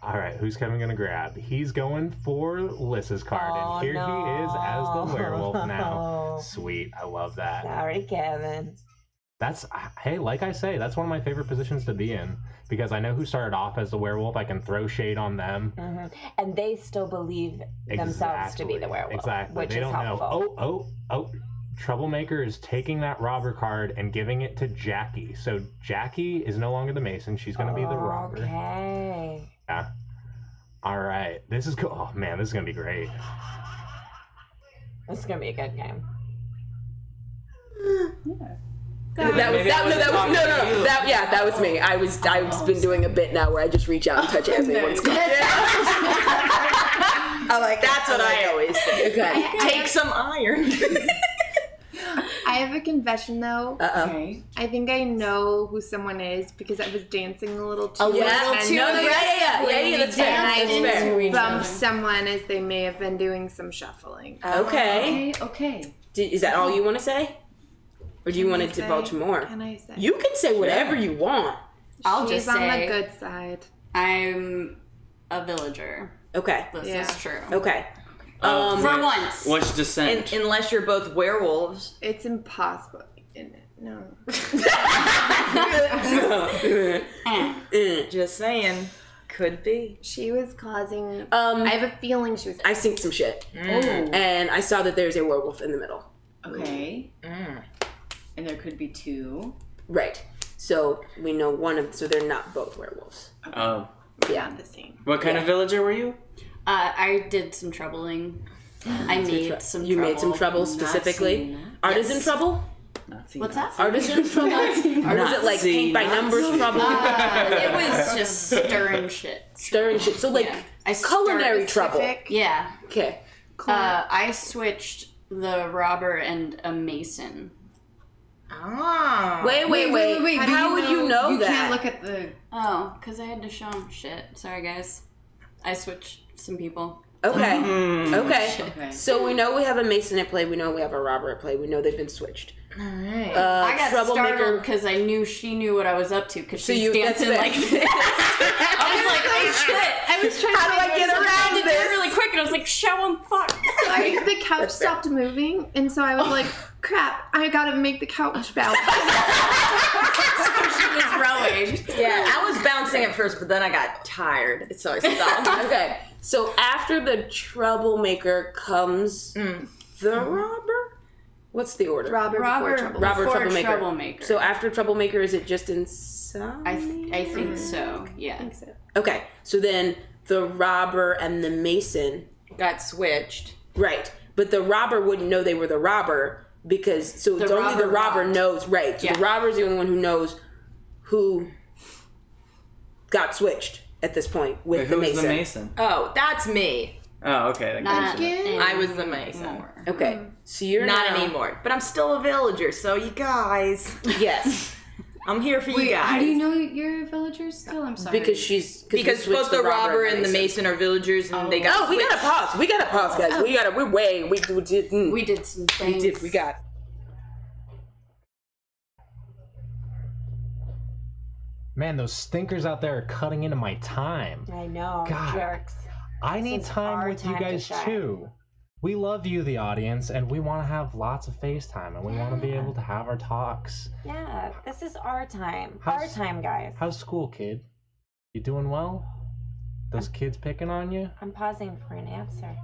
All right, who's Kevin gonna grab? He's going for Lissa's card, and here he is as the werewolf now. Sweet, I love that. Sorry, Kevin. Hey, like I say, that's one of my favorite positions to be in because I know who started off as the werewolf. I can throw shade on them, and they still believe themselves to be the werewolf. Exactly, which they is don't helpful. know. Oh. Troublemaker is taking that robber card and giving it to Jackie. So Jackie is no longer the Mason. She's going to be the robber. Okay. Yeah. All right. This is cool. Oh man, this is going to be great. This is going to be a good game. That was me. I've been doing a bit now where I just reach out and touch everyone's card. I like that's what I always say. Okay. Take some iron. I have a confession though. Okay. I think I know who someone is because I was dancing a little too. Yeah, that's fair. And I That's fair. didn't bump someone as they may have been doing some shuffling. Okay. Is that all you want to say? Or do you want to divulge more? Can I say? You can say whatever you want. I'll She's just on say the good side. I'm a villager. Okay. This is true. Okay. For once. What's descent? Unless you're both werewolves. It's impossible. No. Just saying. Could be. She was causing. I have a feeling she was. I synced some shit. Mm. And I saw that there's a werewolf in the middle. Okay. And there could be two. Right. So we know one of. So they're not both werewolves. Oh. Yeah. The same. What kind of villager were you? I did some troubling. I made some. You made some trouble Not specifically. seen that. Artisan Yes. trouble. What's that? Artisan trouble. Or was it like paint by numbers trouble? It was just stirring shit. Stirring shit. So like culinary trouble. Yeah. Okay. I switched the robber and a mason. Ah. Wait. How would you know you that? You can't look at the. Oh, because I had to show him shit. Sorry, guys. I switched some people. Okay. Mm. Okay. So we know we have a mason at play. We know we have a robber at play. We know they've been switched. All right. I got troublemaker startled because I knew she knew what I was up to because So she's you- that's dancing fair. like this. I was like, oh shit! I was trying. How do I get around to do it really quick, and I was like, show him, fuck. So the couch stopped moving, and so I was like, crap, I gotta make the couch bounce. She was rowing. Yeah, I was bouncing at first, but then I got tired, so I stopped. Okay. So after the troublemaker comes the robber. What's the order? Robber before troublemaker. Troublemaker. So after troublemaker, is it just inside? I think so. Yeah. I think so. Okay. So then the robber and the mason got switched. Right. But the robber wouldn't know they were the robber because so it's only the robber knows. Right. So the robber's the only one who knows who got switched at this point with the who was mason. the mason? Oh, that's me. Oh, okay. That Not I was the mason. Okay. So you're not now- anymore, but I'm still a villager. So you guys, yes, I'm here for you guys. How do you know you're a villager still? I'm sorry. Because she's because we both switched the robber and the mason are villagers, and they got. Oh, we gotta pause. We gotta pause, guys. Oh. We did. We did some things. We got. Man, those stinkers out there are cutting into my time. I know, God. jerks. I need This is time our with you time to guys shine. too. We love you, the audience, and we want to have lots of FaceTime, and we want to be able to have our talks. Yeah, this is our time. How's- Our time, guys. How's school, kid? You doing well? Those kids picking on you? I'm pausing for an answer.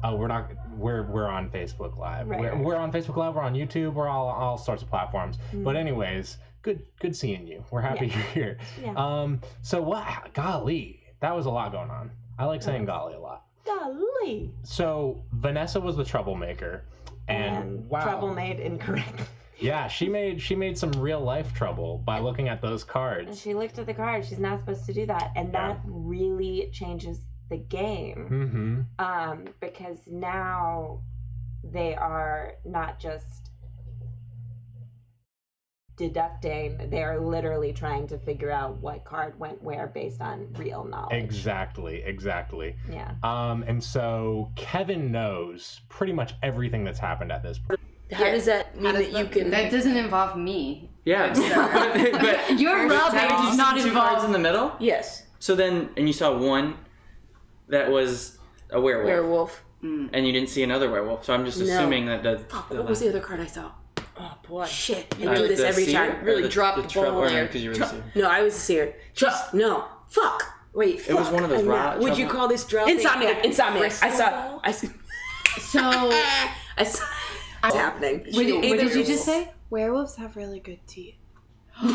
Oh, we're not. We're on Facebook Live. Right, we're, right. we're on Facebook Live. We're on YouTube. We're all sorts of platforms. But anyways, good seeing you. We're happy Yeah. you're here. Yeah. So what? Golly, that was a lot going on. I like saying golly a lot. Golly. So Vanessa was the troublemaker, and wow, Trouble made incorrect. yeah, she made some real life trouble by looking at those And cards. she looked at the card. She's not supposed to do that, and that really changes the game. Mm-hmm. Because now they are not just deducting, they are literally trying to figure out what card went where based on real knowledge. Exactly. Yeah. And so Kevin knows pretty much everything that's happened at this point. How does that mean that you can? That doesn't involve me. Yeah. but Your robbing does not two cards in involve. the middle. Yes. So then, and you saw one that was a werewolf. Werewolf. And you didn't see another werewolf. So I'm just No. assuming that the. Fuck, what was the other card I saw? Oh boy. Shit. I do this the every seer? time. Or Really dropped the trouble ball there. because you were the seer. No, I was a seer. No. Fuck. Wait. It was fuck. one of those I'm raw. not. Would you call this dropping? Insomniac. I saw. So, I saw. What's happening? what did you just say? Werewolves have really good teeth. They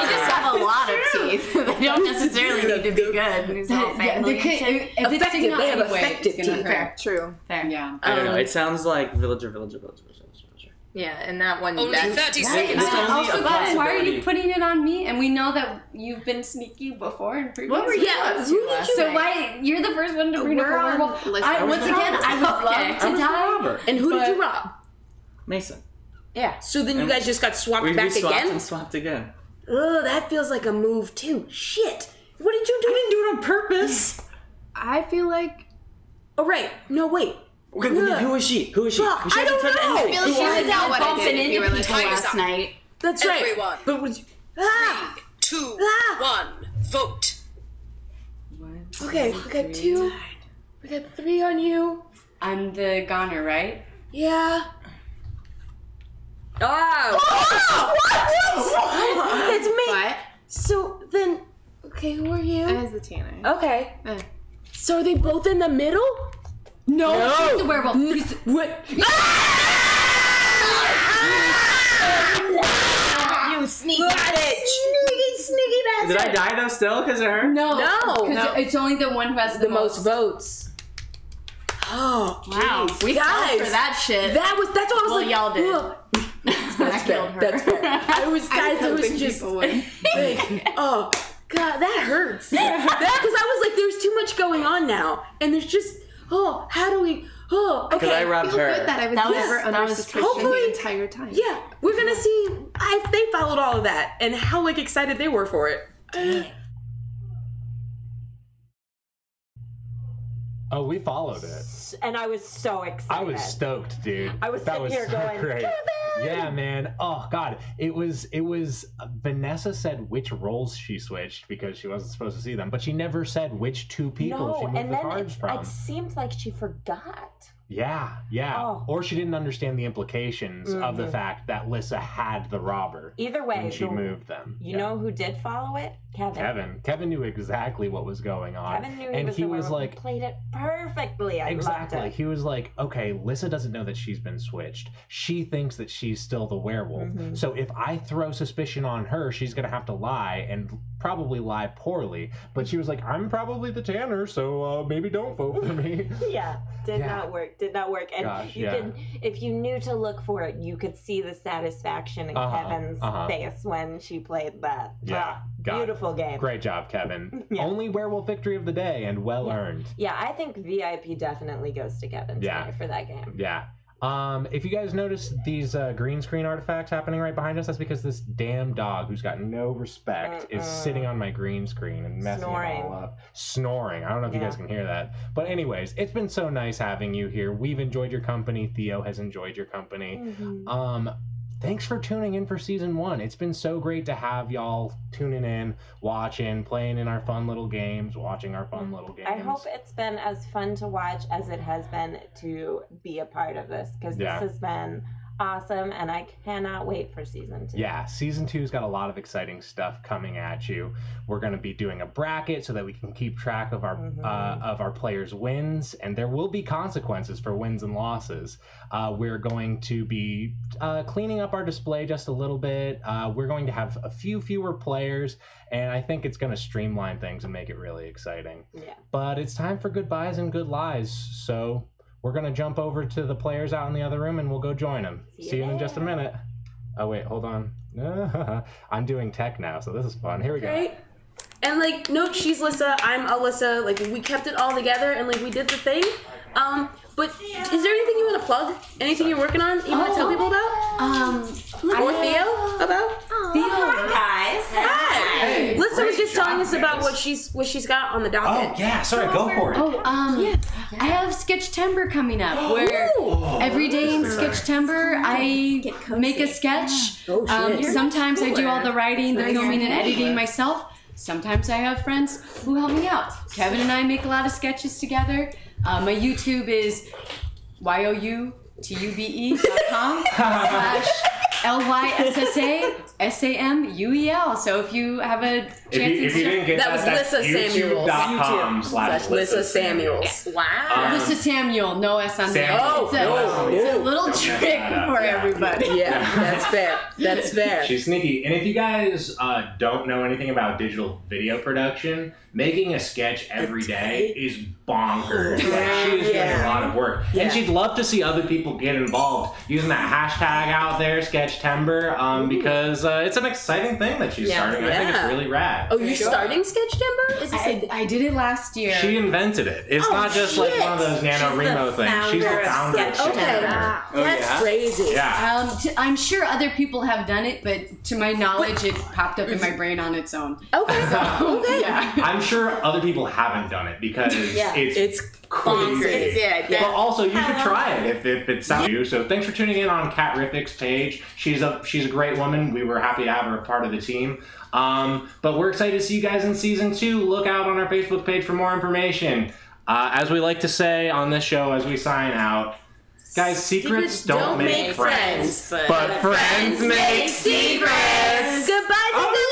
just have a lot of teeth. They don't necessarily need to be good. It's all family and shit. If it's sticking out They have anyway, effective it's gonna teeth. hurt. True. Fair. Yeah. I don't know. It sounds like villager. Yeah, and that one. Only that, 30 It's seconds. only Also, a guys, why are possibility. you putting it on me? And we know that you've been sneaky before in previous. What were you videos. up to last So night? why you're the first one to bring up a We're on- werewolf? listen, I, I was once the again, robber. I would love I to was the die. robber. And who did But- you rob? Mason. Yeah. So then you And guys just got swapped We back swapped again? and swapped again. Oh, that feels like a move too. Shit. What did you do? I didn't do it on purpose. I feel like Oh, right. No, wait. Okay, who is she? Who is she? Fuck, I don't know. I feel like She you was know out what I bumping did if you into were people listening. last night. That's right. Everyone. But was 3, 2, 1, vote. Okay, we got 2. We got 3 on you. I'm the goner, right? Yeah. Oh! What? It's me. What? So then, okay, who are you? I was the tanner. Okay. So are they both in the middle? No. She's the werewolf. What? You sneaky bitch. Sneaky bastard. Did I die though still because of her? No. No. Because it's only the one who has The most votes. Oh, Wow. geez. We fell guys, for that shit. that's what I was Well, like. y'all did. Ugh. That's fair. That's fair. I was just like, oh god, that hurts. Because I was like, there's too much going on now, and there's just, how do we? Oh, okay. Because I robbed her. Good that I was never under suspicion the entire time. Yeah, we're gonna see if they followed all of that and how like excited they were for it. Oh, we followed it. And I was so excited. I was stoked, dude. I was that sitting was here so going, great. Kevin! Yeah, man. Oh god, it was. Vanessa said which roles she switched because she wasn't supposed to see them, but she never said which 2 people she moved the cards from. It seemed like she forgot. Yeah. Oh. Or she didn't understand the implications of the fact that Lissa had the robber. Either way, when she moved them. You know who did follow it? Kevin knew exactly what was going on. Kevin knew and he was like, played it perfectly. I exactly. loved it. He was like, okay, Lissa doesn't know that she's been switched. She thinks that she's still the werewolf. So if I throw suspicion on her, she's gonna have to lie and probably lie poorly. But she was like, I'm probably the tanner, so maybe don't vote for me. Did not work. And Gosh, you could, if you knew to look for it, you could see the satisfaction in Kevin's face when she played that. Beautiful game. Great job, Kevin. Only werewolf victory of the day, and well earned. Yeah, I think VIP definitely goes to Kevin tonight for that game. Yeah. If you guys notice these green screen artifacts happening right behind us, that's because this damn dog who's got no respect is sitting on my green screen and messing it all up. Snoring. I don't know if you guys can hear that. But anyways, it's been so nice having you here. We've enjoyed your company. Theo has enjoyed your company. Thanks for tuning in for season 1. It's been so great to have y'all tuning in, watching, playing in our fun little games, watching our fun little games. I hope it's been as fun to watch as it has been to be a part of this, because this has been awesome, and I cannot wait for season 2. Yeah, season 2's got a lot of exciting stuff coming at you. We're going to be doing a bracket so that we can keep track of our players' wins, and there will be consequences for wins and losses. We're going to be cleaning up our display just a little bit. We're going to have a few fewer players, and I think it's going to streamline things and make it really exciting. Yeah. But it's time for goodbyes and good lies, so we're going to jump over to the players out in the other room and we'll go join them. See you in just a minute. Oh, wait, hold on. I'm doing tech now, so this is fun. Here we go. And like, note she's Lissa, I'm Alyssa. Like, we kept it all together and like we did the thing. But is there anything you want to plug? Anything you're working on? You want to tell people about? Or Theo about? Theo, guys. Hi. Lissa was just telling us about what she's got on the docket. Oh yeah, sorry, go for it. I have Sketchtember coming up, where every day in Sketchtember I make a sketch. Sometimes I do all the writing, the filming, and editing myself. Sometimes I have friends who help me out. Kevin and I make a lot of sketches together. My YouTube is youtube.com/LYSSASAMUEL. So if you have a chance if you didn't get that was Lissa Samuels. YouTube.com/Lissa Samuels. Wow. Lissa Samuel, no S on there. It's a little trick for everybody. Yeah, that's fair. That's fair. She's sneaky. And if you guys don't know anything about digital video production, making a sketch every day is bonkers. Like, she's doing a lot of work. Yeah. And she'd love to see other people get involved using that hashtag out there, Sketchtember, because it's an exciting thing that she's starting. I think it's really rad. Oh, you're starting Sketchtember? I did it last year. She invented it. It's not just like one of those NaNoWriMo things. She's the founder of Sketchtember. That's crazy. Yeah. I'm sure other people have done it, but to my knowledge, it popped up in my brain on its own. Okay. Yeah. I'm sure other people haven't done it because it's crazy. Yeah. But also, you should try it if it sounds you. So thanks for tuning in on Catrific's page. She's a great woman. We were happy to have her a part of the team. But we're excited to see you guys in season 2. Look out on our Facebook page for more information. As we like to say on this show as we sign out, guys, secrets don't make friends, but friends make secrets. Goodbye.